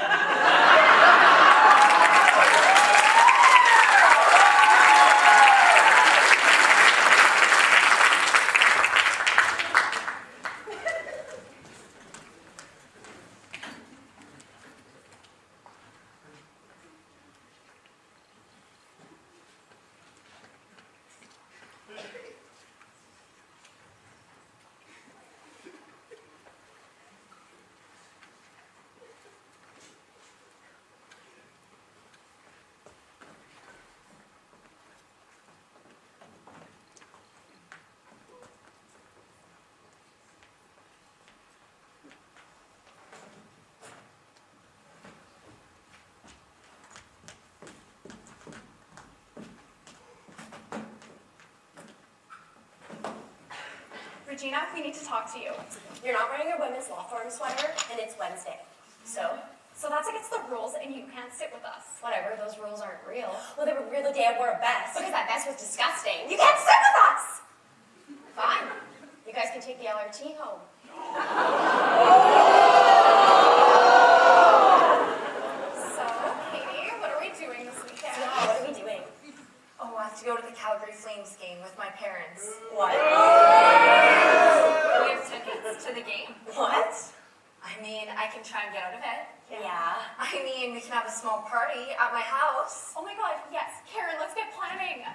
Regina, we need to talk to you. You're not wearing your women's law firm sweater, and it's Wednesday. So? So that's against the rules, and you can't sit with us. Whatever, those rules aren't real. Well, they were real the day I wore a vest. Because that vest was disgusting. You can't sit with us! Fine. You guys can take the LRT home. So, Katie, what are we doing this weekend? Yeah, what are we doing? Oh, I have to go to the Calgary Flames game with my parents. What? We have tickets to the game. What? I mean, I can try and get out of it. Yeah. I mean, we can have a small party at my house. Oh my god, yes. Karen, let's get planning.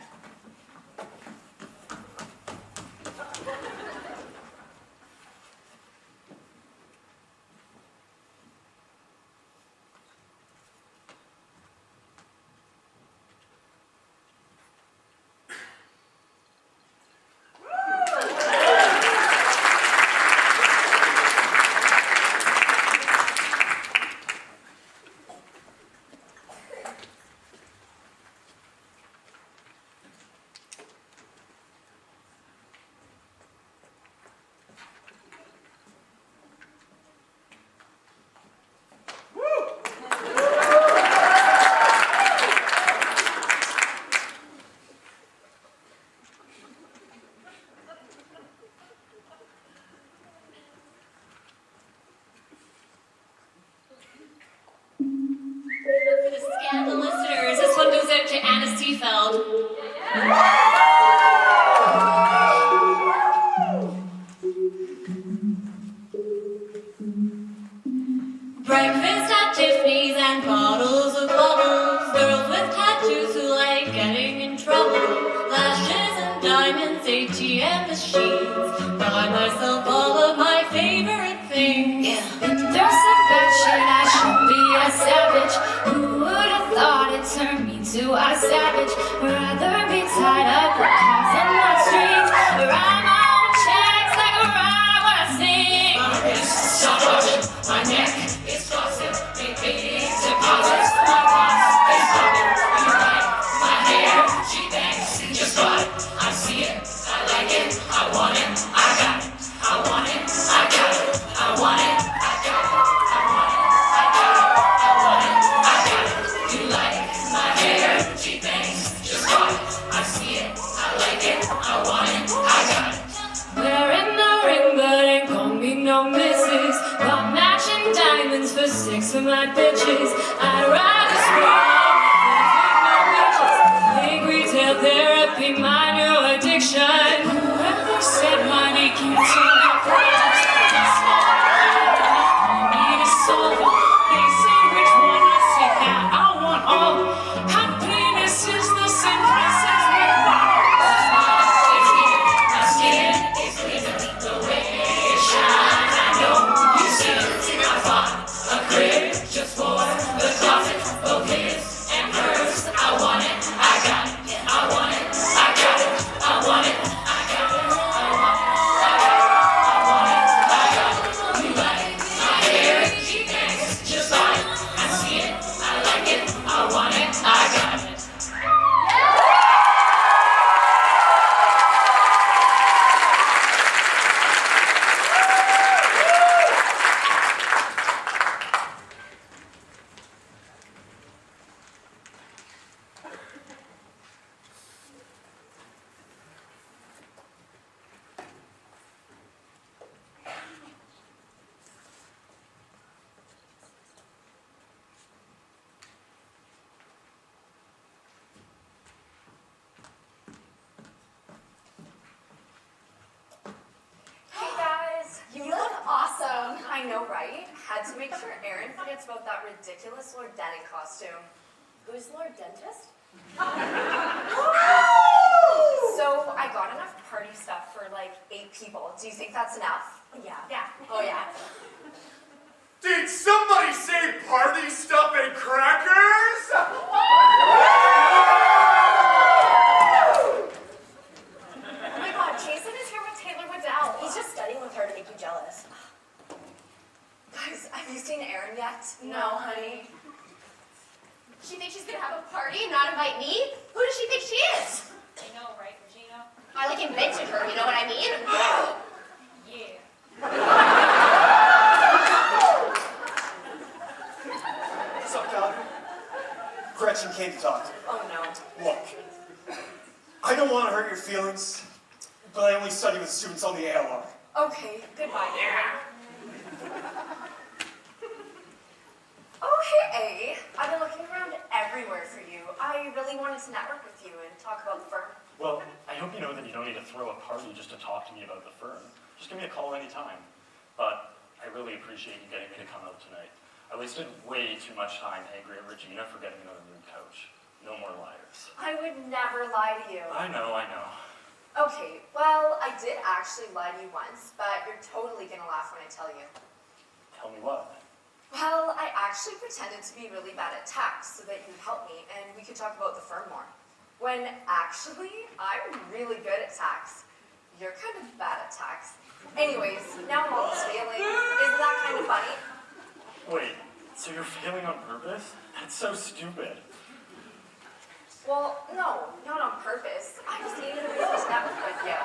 Seefeld. Breakfast at Tiffany's and bottles of bubbles. Girls with tattoos who like getting in trouble. Lashes and diamonds, ATM machines. Buy myself all of my favorite things. Yeah, been through some bad shit, I should be a savage. Who would have thought it turned me to a savage? Rather be tied up with calls on my strings, or write my own checks like a writer when I sing. My wrist is charged, my neck is frosted, big deposits. My boss is hopping, you like my hair? She thinks just right. I see it, I like it, I want it, I got it, I want it, I got it, I want it, I got it, I want it, I got it, I want it, I got it. You like my hair? She thinks just right. I see it, I like it, I want it, I got it. Wearing a ring, but ain't gon' be no misses. Got matching diamonds for 6 of my bitches. I'd rather scroll than think retail therapy, my new addiction. Whoever said money keeps you up, I need a soul. They say which one I say that I want all. Happiness is the same price as my my skin is clear, the way it shines. I know you see it. I bought a crib just for the closet, both his and hers. I want it, I got it, I want it, I got it, I want it, I got it, I want it, I want it, I got it. You like my hair? She thinks just right. I see it, I like it, I want it, I got it. Hey guys, you look awesome. I know, right? Had to make sure Erin forgets about that ridiculous Lord Denning costume. Who's Lord Dentist? So I got enough party stuff for like 8 people. Do you think that's enough? Yeah. Yeah. Oh yeah. Did somebody say party stuff and crackers? Oh my god, Jason is here with Taylor Waddell. He's just studying with her to make you jealous. Guys, have you seen Erin yet? No, honey. She thinks she's gonna have a party and not invite me? Who does she think she is? I know, right, Regina? I like invented her, you know what I mean? Yeah. What's up, Calvin? Gretchen came to talk to you. Oh no. Look, I don't want to hurt your feelings, but I only study with students on the ALR. Okay, goodbye, Erin. Oh, hey, I've been looking around everywhere for you. I really wanted to network with you and talk about the firm. Well, I hope you know that you don't need to throw a party just to talk to me about the firm. Just give me a call anytime. But I really appreciate you getting me to come out tonight. I wasted way too much time angry at Regina for getting another rude coach. No more liars. I would never lie to you. I know, I know. Okay, well, I did actually lie to you once, but you're totally gonna laugh when I tell you. Tell me what? Well, I actually pretended to be really bad at tax so that you'd help me and we could talk about the firm more. When actually, I'm really good at tax. You're kind of bad at tax. Anyways, now I'm almost failing. Isn't that kind of funny? Wait, so you're failing on purpose? That's so stupid. Well, no, not on purpose. I just needed a reason to network with you.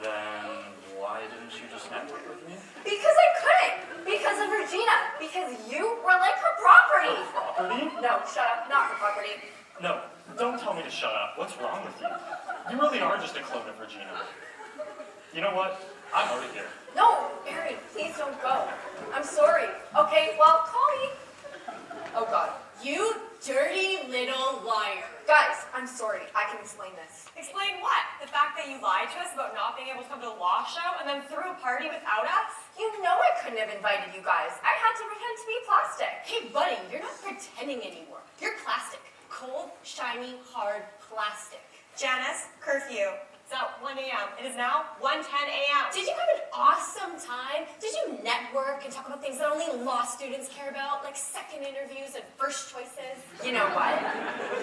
Then why didn't you just network with me? Because I couldn't. Because of Regina. Because you were like her property. Property? No, shut up. Not her property. No, don't tell me to shut up. What's wrong with you? You really are just a clone of Regina. You know what? I'm out of here. No, Erin, please don't go. I'm sorry. Okay, well, call me. Oh, God. You dirty little liar. Guys, I'm sorry, I can explain this. Explain what? The fact that you lied to us about not being able to come to the law show and then threw a party without us? You know I couldn't have invited you guys. I had to pretend to be plastic. Hey, buddy, you're not pretending anymore. You're plastic. Cold, shiny, hard plastic. Janice, curfew. It's at 1 a.m. It is now 1:10 a.m. Did you have an awesome time? Did you network and talk about things that only law students care about, like second interviews and first choices? You know what?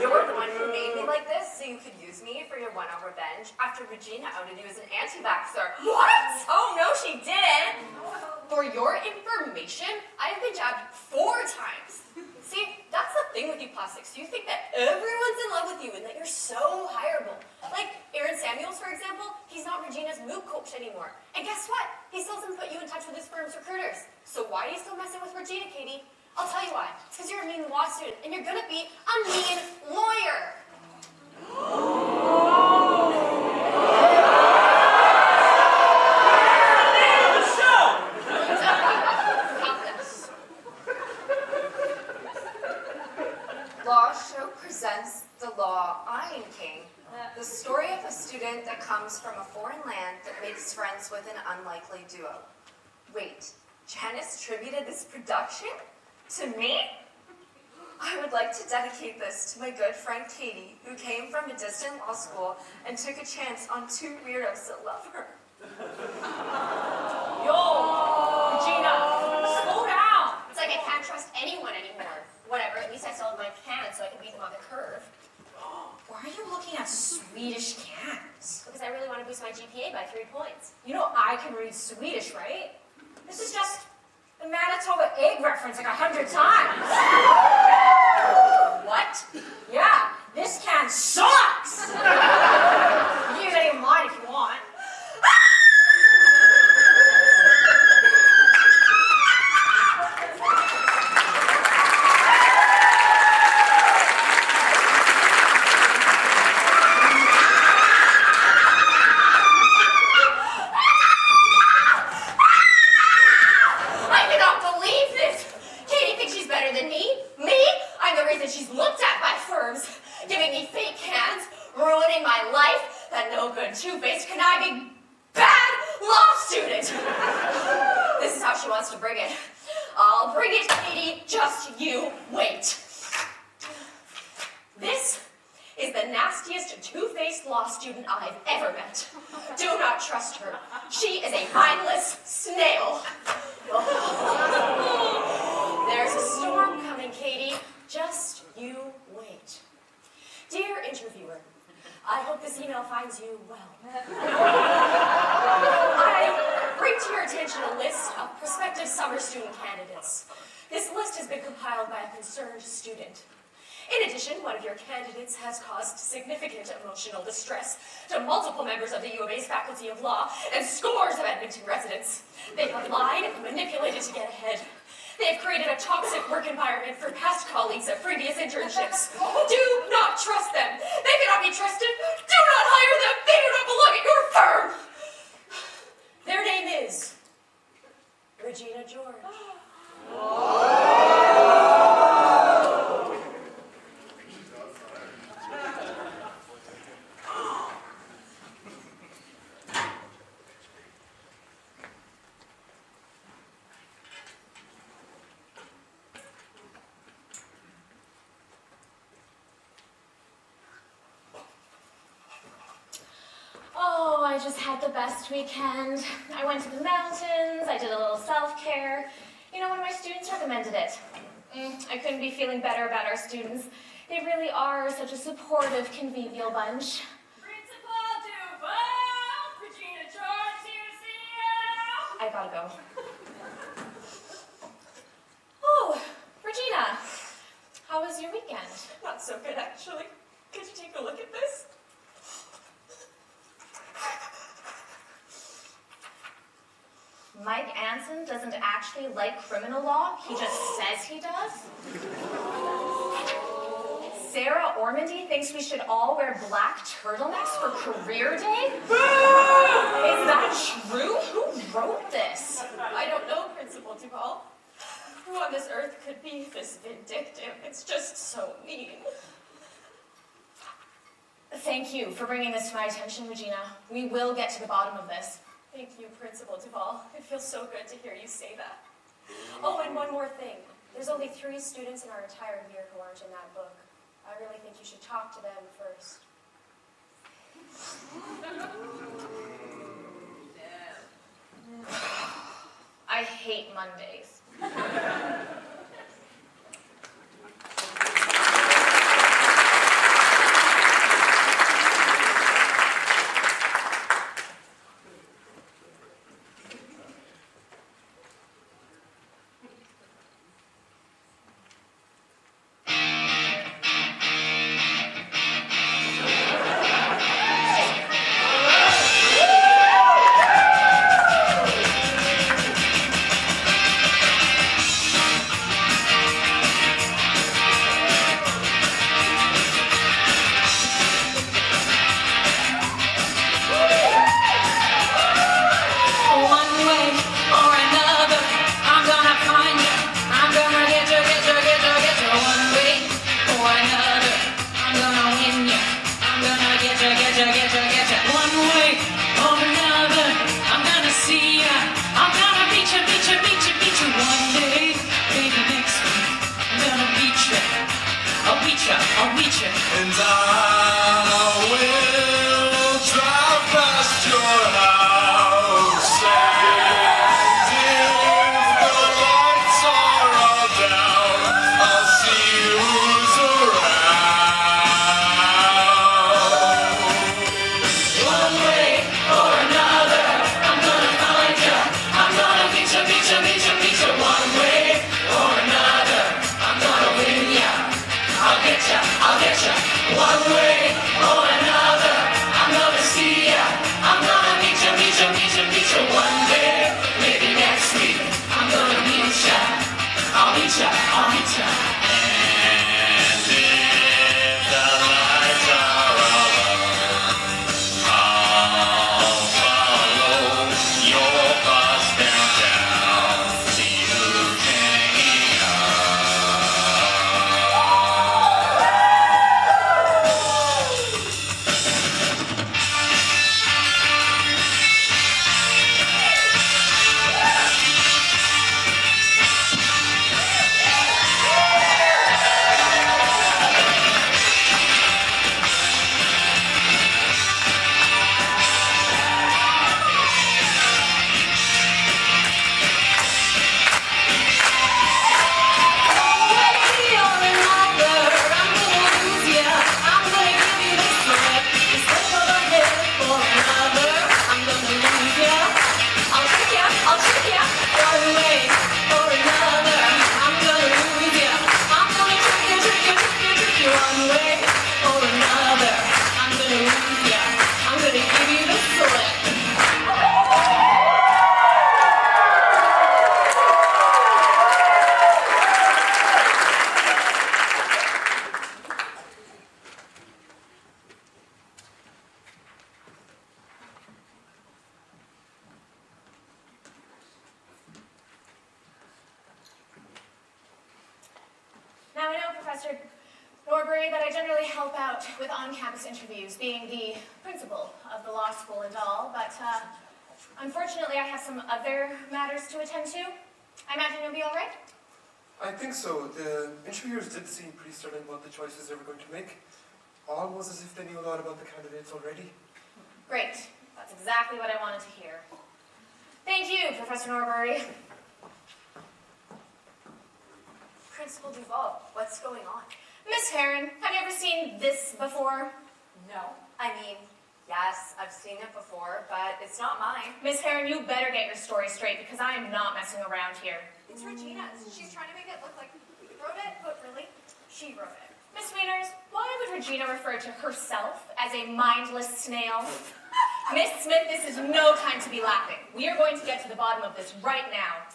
You're the one who made me like this so you could use me for your one-hour revenge after Regina outed you as an anti-vaxxer. What? Oh, no, she didn't. For your information, I've been jabbed 4 times. See, that's the thing with you plastics. You think that everyone's in love with you and that you're so hireable. Like Aaron Samuels, for example, he's not Regina's moot coach anymore. And guess what? He still doesn't put you in touch with his firm's recruiters. So why are you still messing with Regina, Katie? I'll tell you why. It's because you're a mean law student and you're gonna be a mean lawyer. Law Show presents The Law Iron King, the story of a student that comes from a foreign land that makes friends with an unlikely duo. Wait, Janice attributed this production to me? I would like to dedicate this to my good friend Katie, who came from a distant law school and took a chance on 2 weirdos that love her. Yo, Regina, slow down. It's like I can't trust anyone anymore. Whatever, at least I sold my cans so I can beat them on the curve. Why are you looking at Swedish cans? Because I really want to boost my GPA by 3 points. You know I can read Swedish, right? This is just the Manitoba egg reference like 100 times. What? Yeah, this can sucks! You can use any of mine if you want. She's looked at by firms, giving me fake cans, ruining my life, that no good, two-faced, conniving, bad law student. This is how she wants to bring it. I'll bring it, Katie, just you wait. This is the nastiest two-faced law student I've ever met. Do not trust her. She is a mindless snail. There's a storm coming, Katie. Just you wait. Dear interviewer, I hope this email finds you well. I bring to your attention a list of prospective summer student candidates. This list has been compiled by a concerned student. In addition, one of your candidates has caused significant emotional distress to multiple members of the U of A's Faculty of Law and scores of Edmonton residents. They have lied and manipulated to get ahead. They have created a toxic work environment for past colleagues at previous internships. Do not trust them. They cannot be trusted. Do not hire them. They do not belong at your firm. Their name is Regina George. Oh, I just had the best weekend. I went to the mountains, I did a little self-care. You know, one of my students recommended it. I couldn't be feeling better about our students. They really are such a supportive, convivial bunch. Principal Duval! Regina George here to see you! I gotta go. Oh, Regina, how was your weekend? Not so good, actually. Could you take a look at this? Mike Anson doesn't actually like criminal law, he just says he does? Sarah Ormandy thinks we should all wear black turtlenecks for career day? Is that true? Who wrote this? I don't know, Principal Duval. Who on this earth could be this vindictive? It's just so mean. Thank you for bringing this to my attention, Regina. We will get to the bottom of this. Thank you, Principal Duval. It feels so good to hear you say that. Oh, and one more thing. There's only 3 students in our entire year who aren't in that book. I really think you should talk to them first. I hate Mondays. I'll meet you. And I will drive past your house. And if the lights are all down, I'll see who's around. One way or another, I'm gonna find you. I'm gonna meet you, meet you, meet you, meet you. One way or another, I'm gonna win ya. I'll get ya, I'll get ya. One way or another, I'm gonna see ya. I'm gonna meet ya, meet ya, meet ya, meet ya. One day, maybe next week, I'm gonna meet ya. I'll meet ya, I'll meet ya. And if the lights are all on, I'll follow your bus downtown. See who's hanging Now, I know, Professor Norbury, that I generally help out with on-campus interviews, being the principal of the law school and all, but unfortunately I have some other matters to attend to. I imagine you'll be all right? I think so. The interviewers did seem pretty certain about the choices they were going to make. Almost as if they knew a lot about the candidates already. Great. That's exactly what I wanted to hear. Thank you, Professor Norbury. Principal Duval, what's going on? Miss Heron, have you ever seen this before? No. I mean, yes, I've seen it before, but it's not mine. Miss Heron, you better get your story straight because I am not messing around here. It's Regina's. She's trying to make it look like we wrote it, but really, she wrote it. Miss Wieners, why would Regina refer to herself as a mindless snail? Miss Smith, this is no time to be laughing. We are going to get to the bottom of this right now.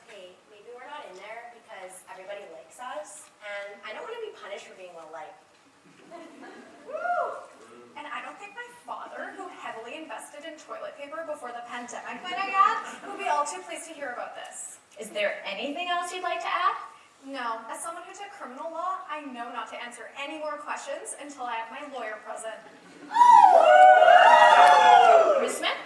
Okay, maybe we're not in there because everybody likes us, and I don't want to be punished for being well-liked. Woo! And I don't think my father, who heavily invested in toilet paper before the pandemic went again, would be all too pleased to hear about this. Is there anything else you'd like to add? No, as someone who took criminal law, I know not to answer any more questions until I have my lawyer present. Miss Smith?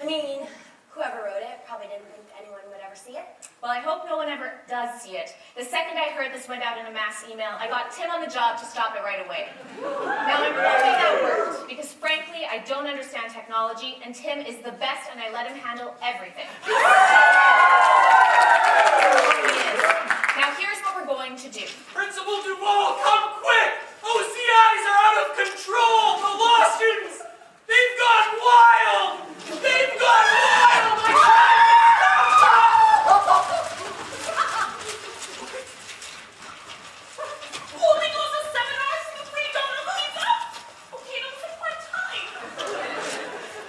I mean, whoever wrote it probably didn't think anyone would ever see it. Well, I hope no one ever does see it. The second I heard this went out in a mass email, I got Tim on the job to stop it right away. Now, I'm hoping that worked, because frankly, I don't understand technology, and Tim is the best, and I let him handle everything. He is. Now, here's what we're going to do. Principal Duval, come quick! OCIs are out of control! The law students, they've gone wild! They've gone wild! I'm trying to stop them! Only goes to seminars and we don't know who's up! Okay, don't take my time. So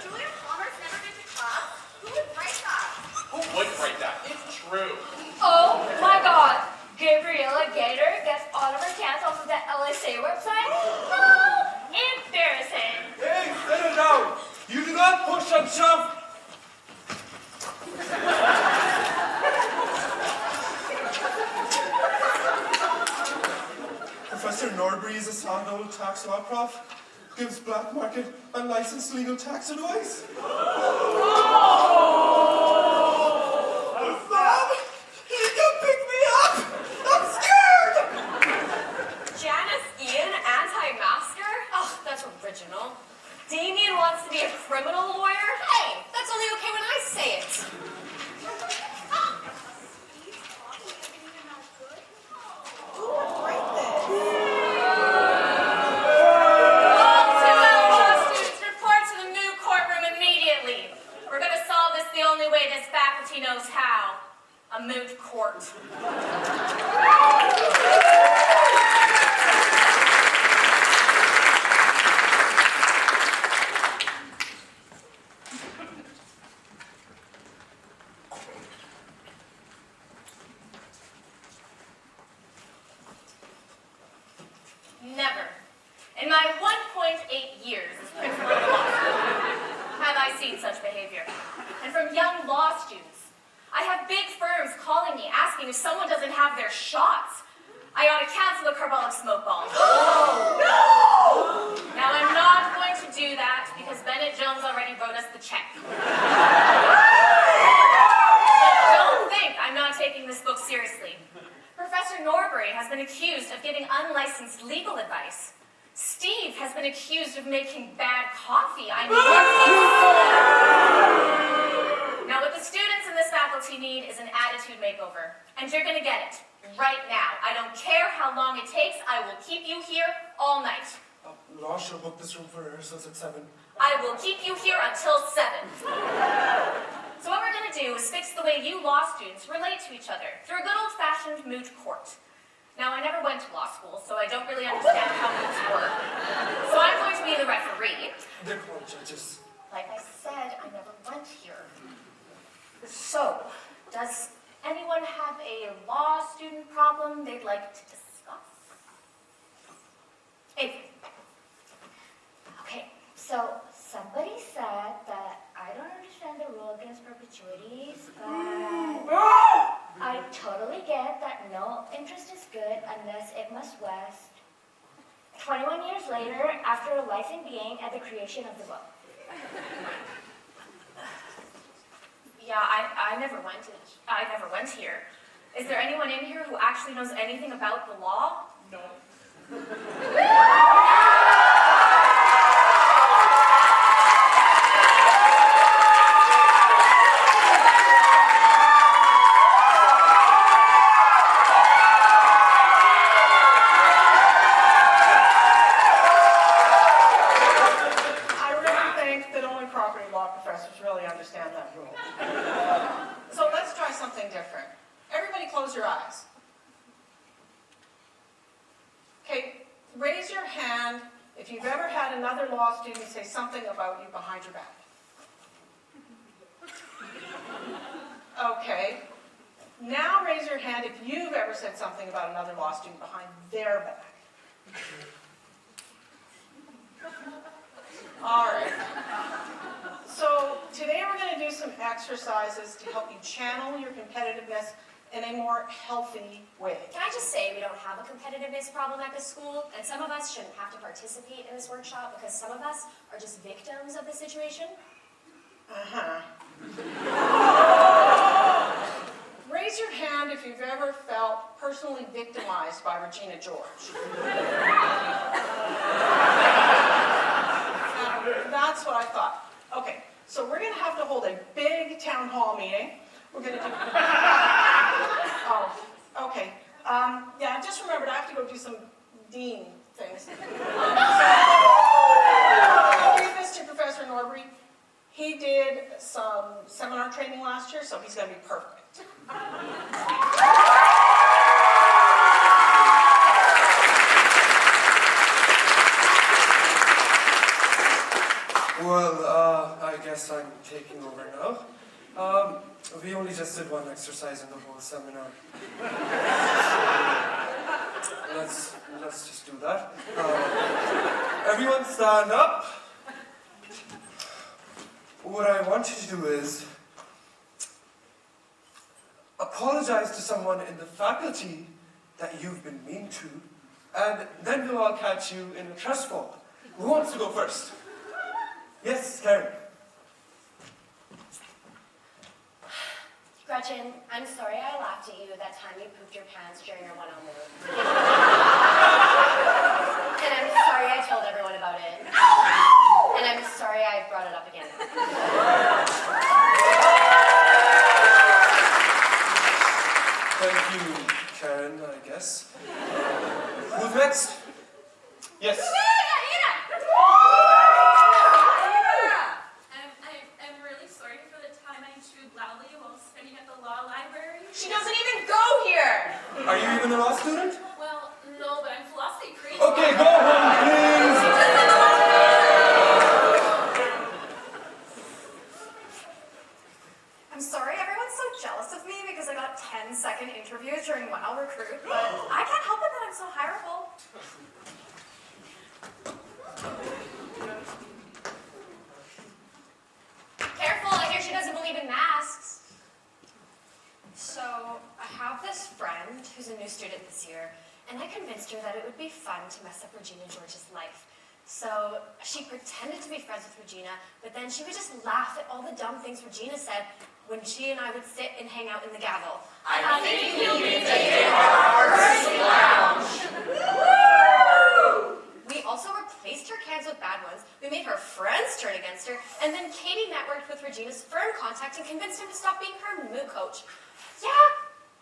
Julia Palmer's never been to class? Who would write that? Who wouldn't write that? It's true. Oh my god! Gabriella Gator gets all of her cats off of the LSA website? Oh, embarrassing. Hey, settle down! You do not push and shove! Professor Norbury is a sound old tax law prof. Gives black market unlicensed legal tax advice. Mom, you can pick me up! I'm scared! Janice Ian, anti-masker? Oh, that's original. Damien wants to be a criminal lawyer? Hey, that's only okay when I say it. Who would write this? All 2L law students, report to the new courtroom immediately. We're going to solve this the only way this faculty knows how. A moot court. Never, in my 1.8 years as principal of a law school, have I seen such behavior. And from young law students, I have big firms calling me asking if someone doesn't have their shots. I ought to cancel the carbolic smoke ball. No! Now, I'm not going to do that because Bennett Jones already wrote us the check. But don't think I'm not taking this book seriously. Professor Norbury has been accused of giving unlicensed legal advice. Steve has been accused of making bad coffee. I mean, now what the students in this faculty need is an attitude makeover. And you're going to get it right now. I don't care how long it takes. I will keep you here all night. Law show booked this room for rehearsals at 7. I will keep you here until 7. So what we're going to do is fix the way you law students relate to each other through a good old-fashioned moot court. Now, I never went to law school, so I don't really understand how moots work. So I'm going to be the referee. They're called judges. Like I said, I never went here. So, does anyone have a law student problem they'd like to discuss? Avery. Okay, so somebody said that I don't understand the rule against perpetuities, but I totally get that no interest is good unless it must west. 21 years later, after a life in being at the creation of the book. Yeah, I never went here. Is there anyone in here who actually knows anything about the law? No. I really think that only property law professors really understand that rule. So let's try something different. Everybody close your eyes. Okay, raise your hand if you've ever had another law student say something about you behind your back. Okay, now raise your hand if you've ever said something about another law student behind their back. All right. So today we're going to do some exercises to help you channel your competitiveness in a more healthy way. Can I just say we don't have a competitiveness problem at this school, and some of us shouldn't have to participate in this workshop because some of us are just victims of the situation? Raise your hand if you've ever felt personally victimized by Regina George. That's what I thought. Okay, so we're going to have to hold a big town hall meeting. We're going to do... Oh, okay. Yeah, just remembered I have to go do some dean things. I'll leave this to Professor Norbury. He did some seminar training last year, so he's going to be perfect. Well, I guess I'm taking over now. We only just did one exercise in the whole seminar. Let's just do that. Everyone stand up. What I want you to do is apologize to someone in the faculty that you've been mean to, and then we'll all catch you in a trust fall. Who wants to go first? Yes, Karen. Gretchen, I'm sorry I laughed at you that time you pooped your pants during your one-on move. And I'm sorry I told everyone about it. And I'm sorry I brought it up again. Thank you, Karen, I guess. Who's next? Yes. I'm really sorry for the time I chewed loudly while spinning at the law library. She doesn't even go here! Are you even a law student? Well, no, but I'm philosophy crazy. Okay, go home, please. I'm sorry everyone's so jealous of me because I got 10-second interviews during One I'll Recruit, but I can't help it that I'm so hireable. Careful, I hear she doesn't believe in masks. So, I have this friend who's a new student this year, and I convinced her that it would be fun to mess up Regina George's life. So, she pretended to be friends with Regina, but then she would just laugh at all the dumb things Regina said when she and I would sit and hang out in the gavel. I think you'll be taking our mercy lounge. We also replaced her cans with bad ones, we made her friends turn against her, and then Katie networked with Regina's firm contact and convinced him to stop being her moot coach. Yeah,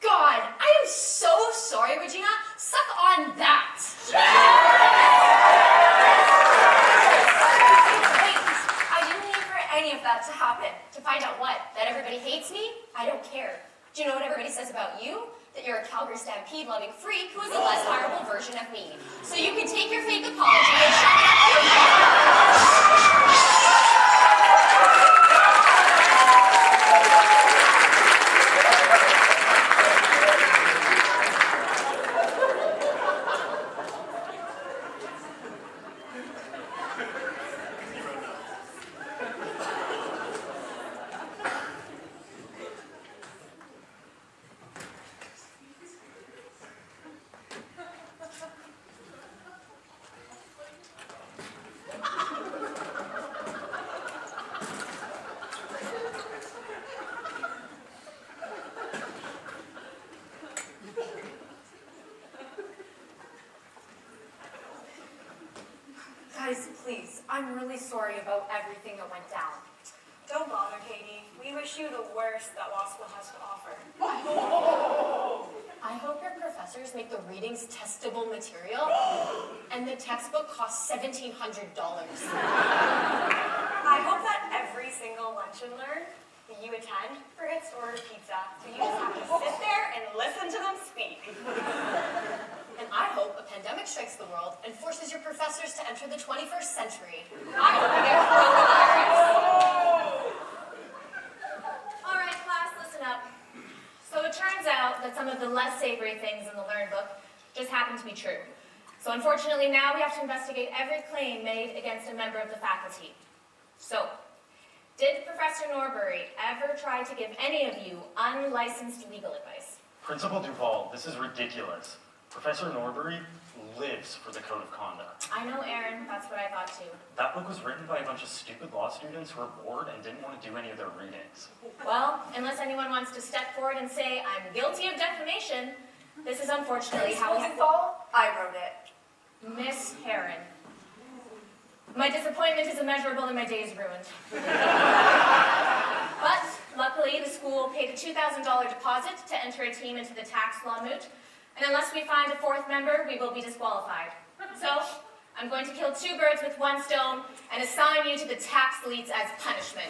God, I am so sorry, Regina. Suck on that. Wait, I didn't mean for any of that to happen. To find out what? That everybody hates me? I don't care. Do you know what everybody says about you? That you're a Calgary Stampede-loving freak who is a less hireable version of me. So you can take your fake apology and shove it up your Guys, please, I'm really sorry about everything that went down. Don't bother, Katie. We wish you the worst that law school has to offer. I hope your professors make the readings testable material and the textbook costs $1,700. I hope that every single lunch and learn that you attend forgets to order pizza, so you just have to sit there and listen to them speak. And I hope a pandemic strikes the world and forces your professors to enter the 21st century. I hope we get coronavirus. All right, class, listen up. So it turns out that some of the less savory things in the Learn book just happen to be true. So unfortunately now we have to investigate every claim made against a member of the faculty. So, did Professor Norbury ever try to give any of you unlicensed legal advice? Principal Duval, this is ridiculous. Professor Norbury lives for the code of conduct. I know, Aaron. That's what I thought too. That book was written by a bunch of stupid law students who were bored and didn't want to do any of their readings. Well, unless anyone wants to step forward and say, I'm guilty of defamation, this is unfortunately how we have... I wrote it. Miss Heron. My disappointment is immeasurable and my day is ruined. But, luckily, the school paid a $2,000 deposit to enter a team into the tax law moot, and unless we find a fourth member, we will be disqualified. So, I'm going to kill 2 birds with 1 stone and assign you to the tax leads as punishment.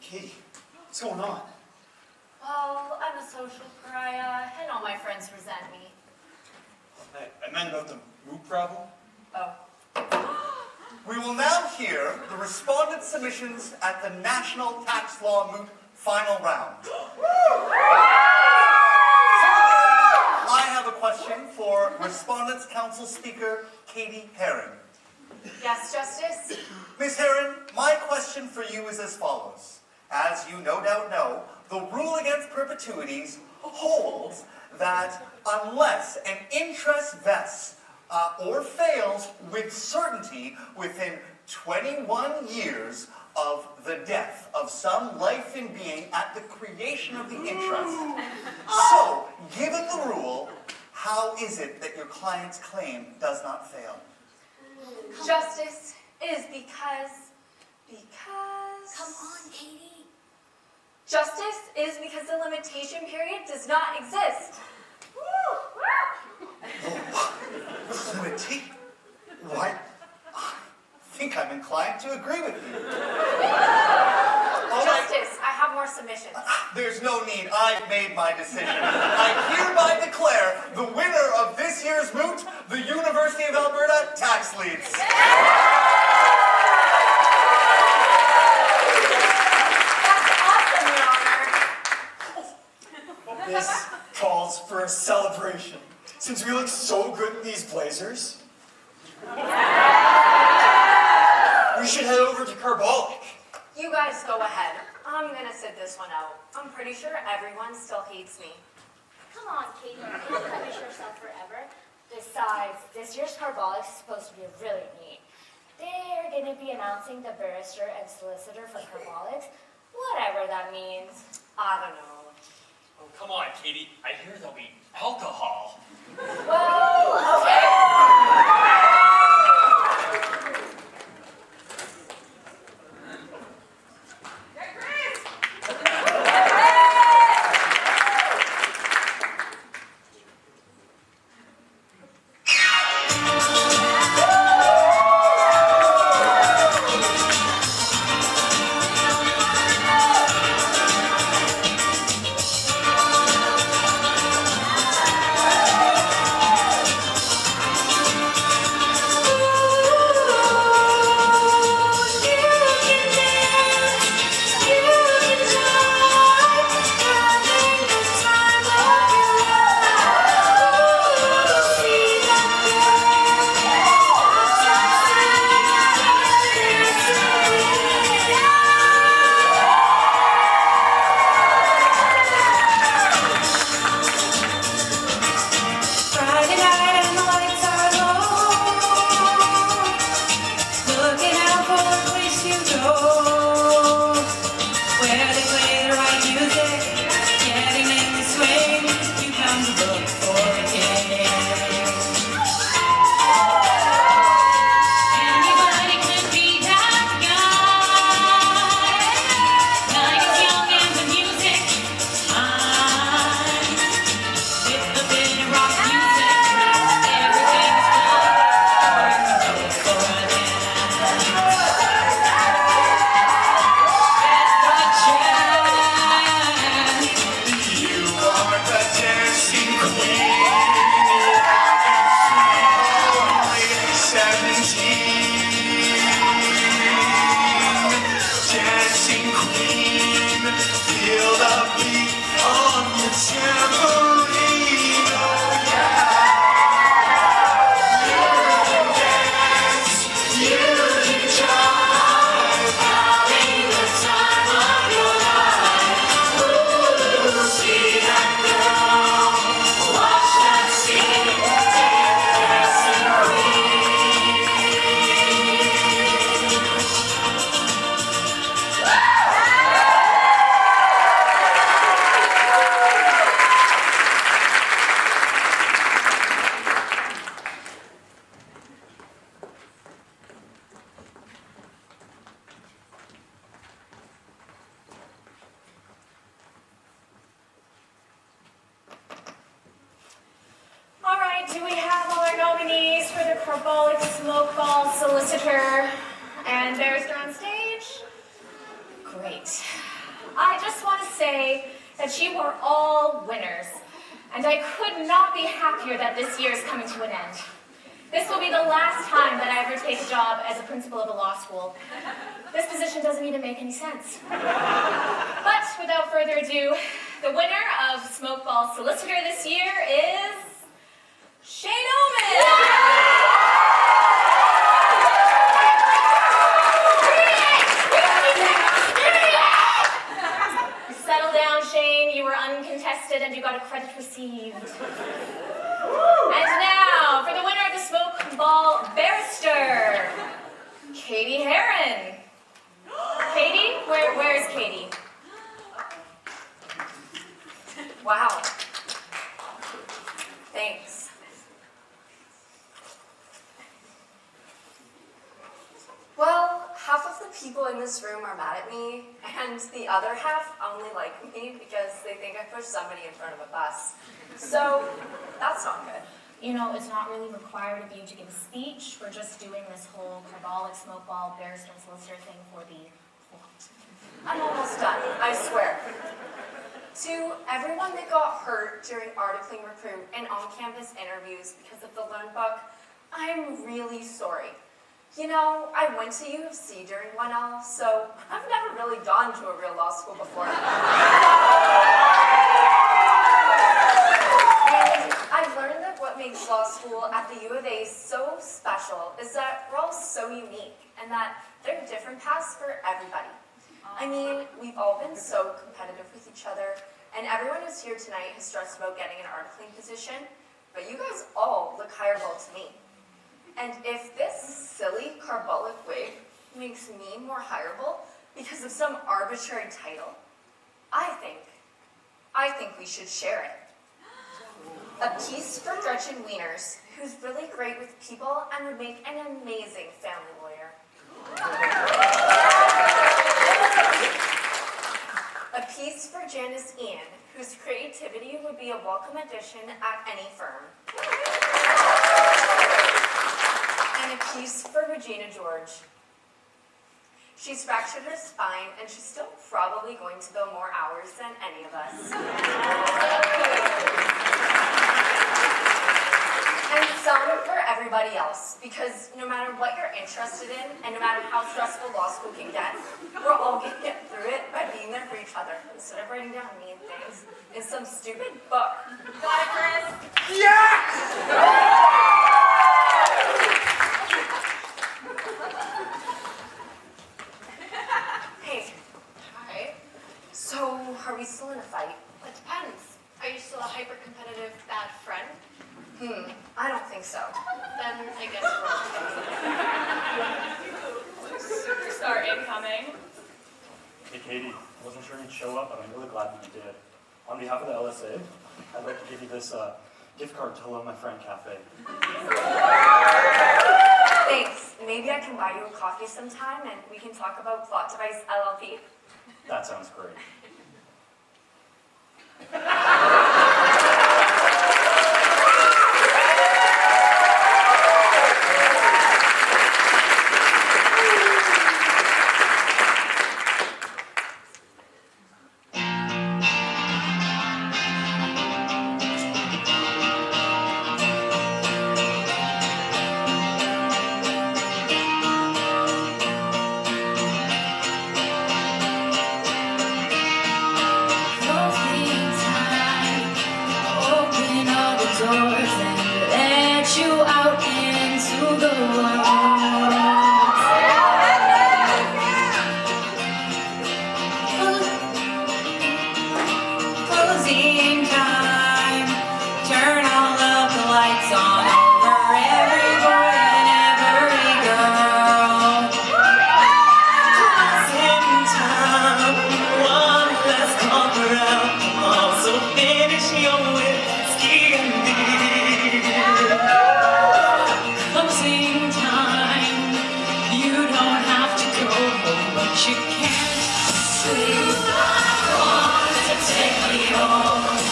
Katie, what's going on? Well, I'm a social pariah, and all my friends resent me. I meant about the moot problem. Oh. We will now hear the respondent submissions at the National Tax Law Moot final round. I have a question for Respondents Council Speaker Katie Herring. Yes, Justice? Ms. Herring, my question for you is as follows. As you no doubt know, the rule against perpetuities holds that unless an interest vests or fails with certainty within 21 years of the death of some life in being at the creation of the interest. So, given the rule, How is it that your client's claim does not fail? Justice is because... Come on, Katie. Justice is because the limitation period does not exist. Limitation? Why? I think I'm inclined to agree with you. Justice, I have more submissions. There's no need. I've made my decision. I hereby declare the winner of this year's moot, the University of Alberta tax leads. This calls for a celebration. Since we look so good in these blazers, we should head over to Carbolic. You guys go ahead. I'm gonna sit this one out. I'm pretty sure everyone still hates me. Come on, Katie. You can't punish yourself forever. Besides, this year's Carbolic is supposed to be really neat. They're going to be announcing the barrister and solicitor for Carbolics, whatever that means. I don't know. Oh, come on, Katie. I hear there'll be alcohol. Well, okay. Do we have all our nominees for the Carbolic Smokeball Solicitor and barrister on stage? Great. I just want to say that you are all winners, and I could not be happier that this year is coming to an end. This will be the last time that I ever take a job as a principal of a law school. This position doesn't even make any sense. But without further ado, the winner of Smokeball Solicitor this year is Shane Oman! Settle down, Shane. You were uncontested and you got a credit received. And now, for the winner of the Smokeball Barrister, Katie Heron. Katie? Where's Katie? Wow. Thanks. this room are mad at me, and the other half only like me because they think I pushed somebody in front of a bus. So that's not good. You know, it's not really required of you to give a speech. We're just doing this whole carbolic, smoke ball, barrister, solicitor thing for the plot. I'm almost done, I swear. To everyone that got hurt during articling recruit and on-campus interviews because of the Learn Book, I'm really sorry. You know, I went to U of C during 1L, so I've never really gone to a real law school before. And I've learned that what makes law school at the U of A so special is that we're all so unique and that there are different paths for everybody. I mean, we've all been so competitive with each other, and everyone who's here tonight has stressed about getting an articling position, but you guys all look hireable to me. And if this silly carbolic wig makes me more hireable because of some arbitrary title, I think we should share it. A piece for Gretchen Wieners, who's really great with people and would make an amazing family lawyer. A piece for Janice Ian, whose creativity would be a welcome addition at any firm. And a piece for Regina George. She's fractured her spine, and she's still probably going to bill more hours than any of us. And some for everybody else, because no matter what you're interested in, and no matter how stressful law school can get, we're all going to get through it by being there for each other, instead of writing down mean things in some stupid book. Got it, Chris? Yes! Hey. Hi. So, are we still in a fight? It depends. Are you still a hyper-competitive bad friend? I don't think so. Then I guess we're okay. Superstar incoming. Hey Katie, I wasn't sure you'd show up, but I'm really glad that you did. On behalf of the LSA, I'd like to give you this gift card to Hello My Friend Cafe. Thanks. Maybe I can buy you a coffee sometime and we can talk about Plot Device LLP. That sounds great. You can't sleep, want to take me home.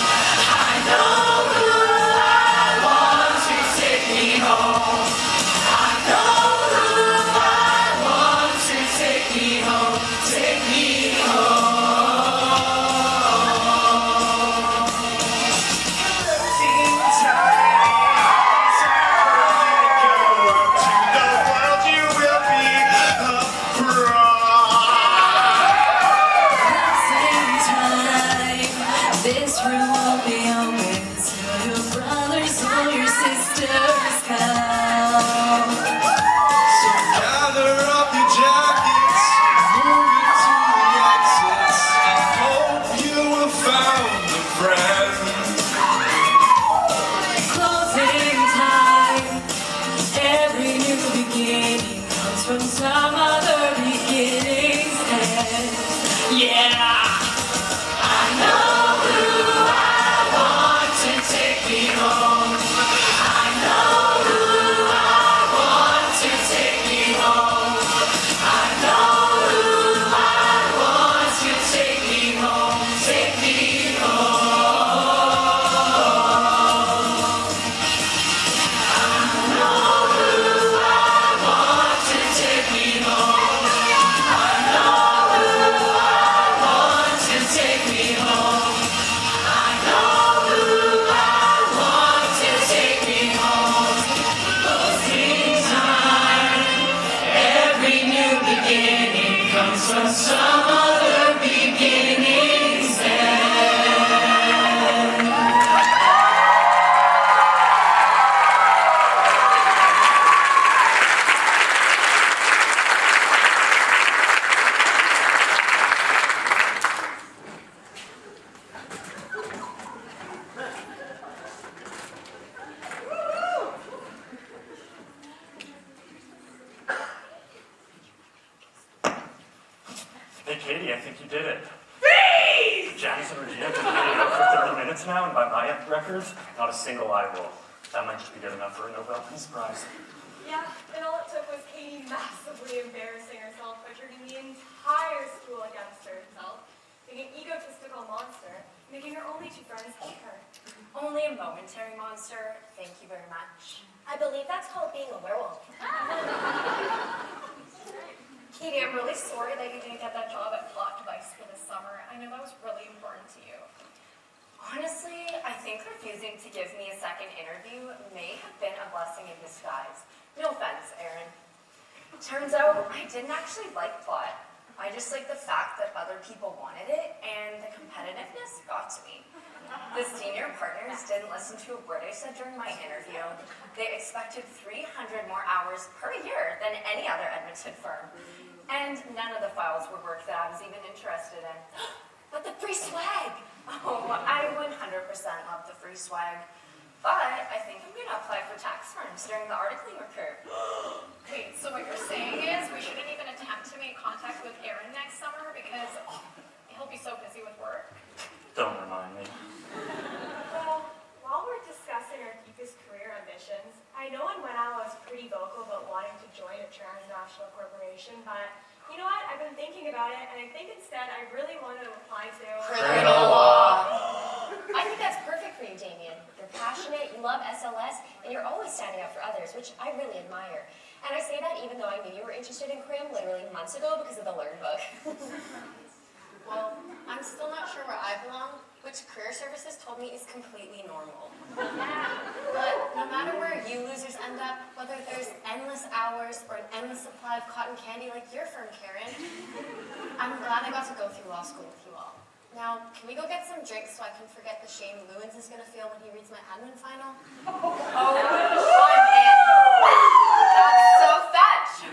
Katie, I think you did it. Freeze! Janice and Regina have been hanging out for 30 minutes now, and by my records, not a single eye roll. That might just be good enough for a Nobel Peace Prize. Yeah, and all it took was Katie massively embarrassing herself by turning the entire school against herself, being an egotistical monster, making her only two friends hate her. Only a momentary monster. Thank you very much. I believe that's called being a werewolf. Katie, I'm really sorry that you didn't get that job at Plot Device for this summer. I know that was really important to you. Honestly, I think refusing to give me a second interview may have been a blessing in disguise. No offense, Erin. Turns out I didn't actually like Plot. I just liked the fact that other people wanted it, and the competitiveness got to me. The senior partners didn't listen to a word I said during my interview. They expected 300 more hours per year than any other Edmonton firm. And none of the files were work that I was even interested in. But the free swag! Oh, I 100% love the free swag. But I think I'm gonna apply for tax firms during the articling recruit. Wait, so what you're saying is we shouldn't even attempt to make contact with Aaron next summer because he'll be so busy with work? Don't remind me. Well, while we're discussing our deepest career ambitions, I know in Wenal I was pretty vocal about wanting to join a transnational corporation, but you know what? I've been thinking about it, and I think instead I really want to apply to Criminal law. I think that's perfect for you, Damien. You're passionate, you love SLS, and you're always standing up for others, which I really admire. And I say that even though I knew you were interested in crim literally months ago because of the Learn book. Well, I'm still not sure where I belong, which career services told me is completely normal. But no matter where you losers end up, whether there's endless hours or an endless supply of cotton candy like your firm, Karen, I'm glad I got to go through law school with you all. Now, can we go get some drinks so I can forget the shame Lewins is going to feel when he reads my admin final? Oh, I'm in. That's so fetch.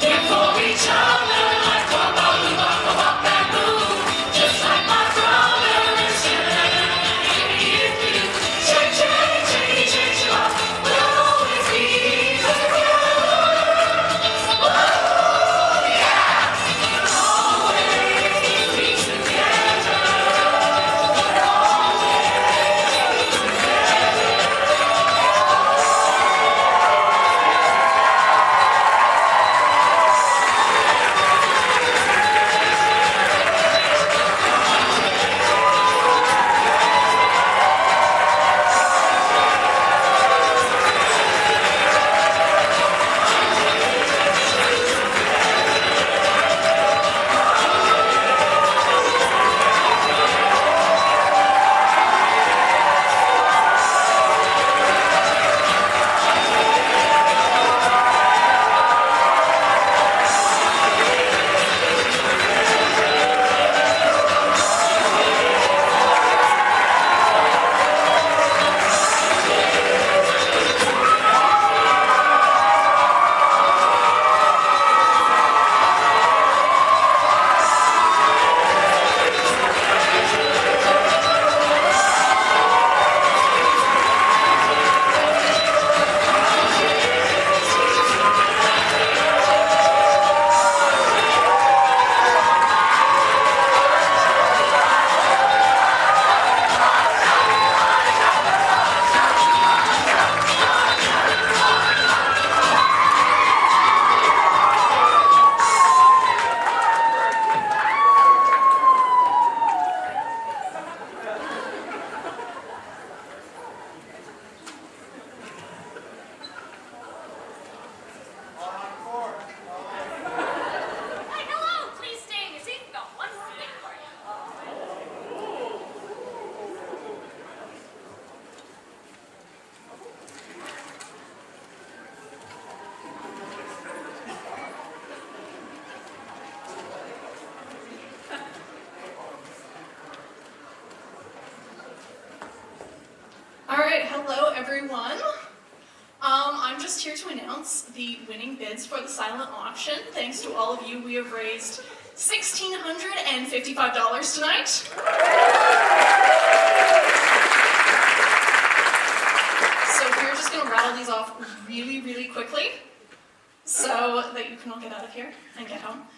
Therefore right, hello everyone. I'm just here to announce the winning bids for the silent auction. Thanks to all of you, we have raised $1,655 tonight. So we're just gonna rattle these off really, really quickly so that you can all get out of here and get home.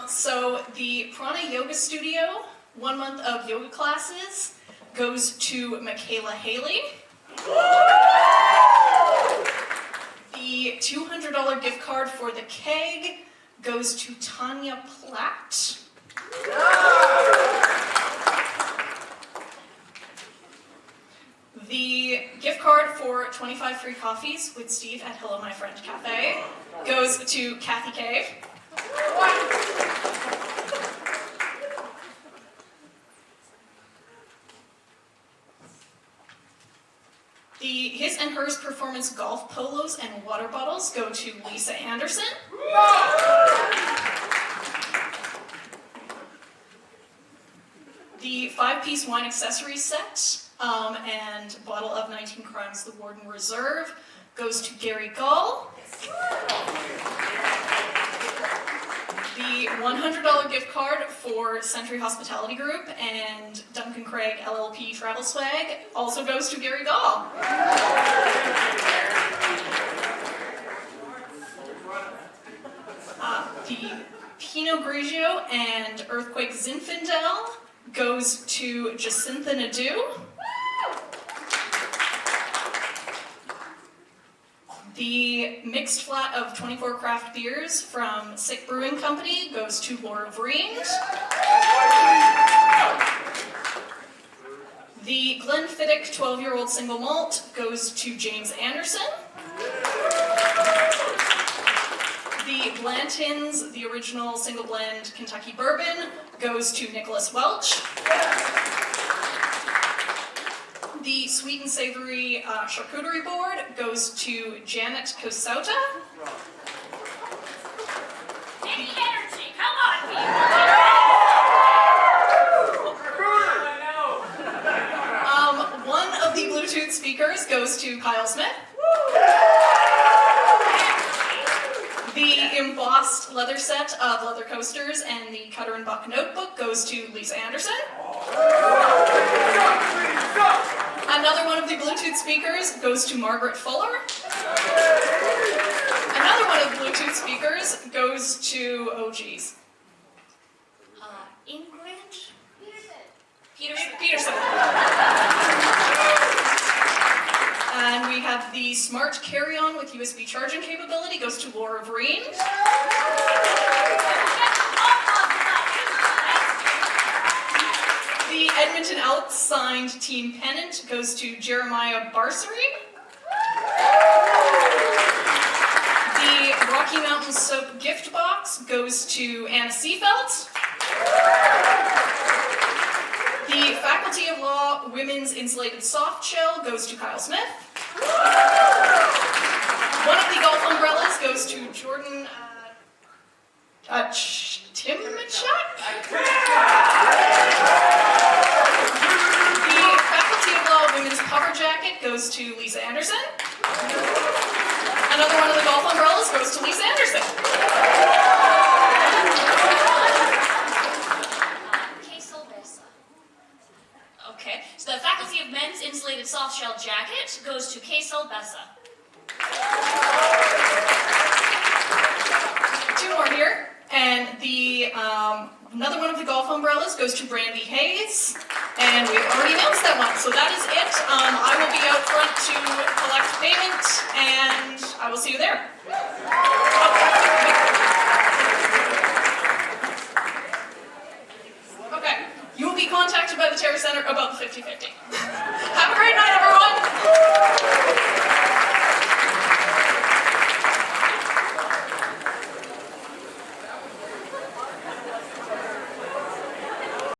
So the Prana Yoga Studio, 1 month of yoga classes, goes to Michaela Haley. The $200 gift card for the keg goes to Tanya Platt. The gift card for 25 free coffees with Steve at Hello My Friend Cafe goes to Kathy Cave. The His and Hers Performance golf polos and water bottles go to Lisa Anderson. The 5-piece wine accessory set and bottle of 19 Crimes the Warden Reserve goes to Gary Gall. The $100 gift card for Century Hospitality Group and Duncan Craig LLP Travel Swag also goes to Gary Gall. The Pinot Grigio and Earthquake Zinfandel goes to Jacintha Nadeau. The mixed flat of 24 craft beers from Sick Brewing Company goes to Laura Vreend. The Glenfiddich 12-year-old single malt goes to James Anderson. The Blanton's, the original single blend Kentucky bourbon, goes to Nicholas Welch. The sweet and savory charcuterie board goes to Janet Kosauta. Any energy, come on, people! One of the Bluetooth speakers goes to Kyle Smith. The embossed leather set of leather coasters and the Cutter and Buck notebook goes to Lisa Anderson. Another one of the Bluetooth speakers goes to Margaret Fuller. Another one of the Bluetooth speakers goes to, oh geez. Ingrid? Peterson. And we have the Smart Carry-On with USB charging capability goes to Laura Vreend. The Edmonton Elks signed team pennant goes to Jeremiah Barsery. The Rocky Mountain Soap gift box goes to Anna Seafelt. The Faculty of Law Women's Insulated Soft Shell goes to Kyle Smith. One of the golf umbrellas goes to Jordan Timchak. The Faculty of Law Women's Puffer Jacket goes to Lisa Anderson. Another one of the golf umbrellas goes to Lisa Anderson. Okay, so the Faculty of Men's Insulated Soft Shell Jacket goes to Kaysel Bessa. 2 more here, and the another one of the golf umbrellas goes to Brandy Hayes, and we've already announced that one, so that is it. I will be out front to collect payment, and I will see you there. Okay, you will be contacted by the Terra Center about the 50-50. Have a great night, everyone!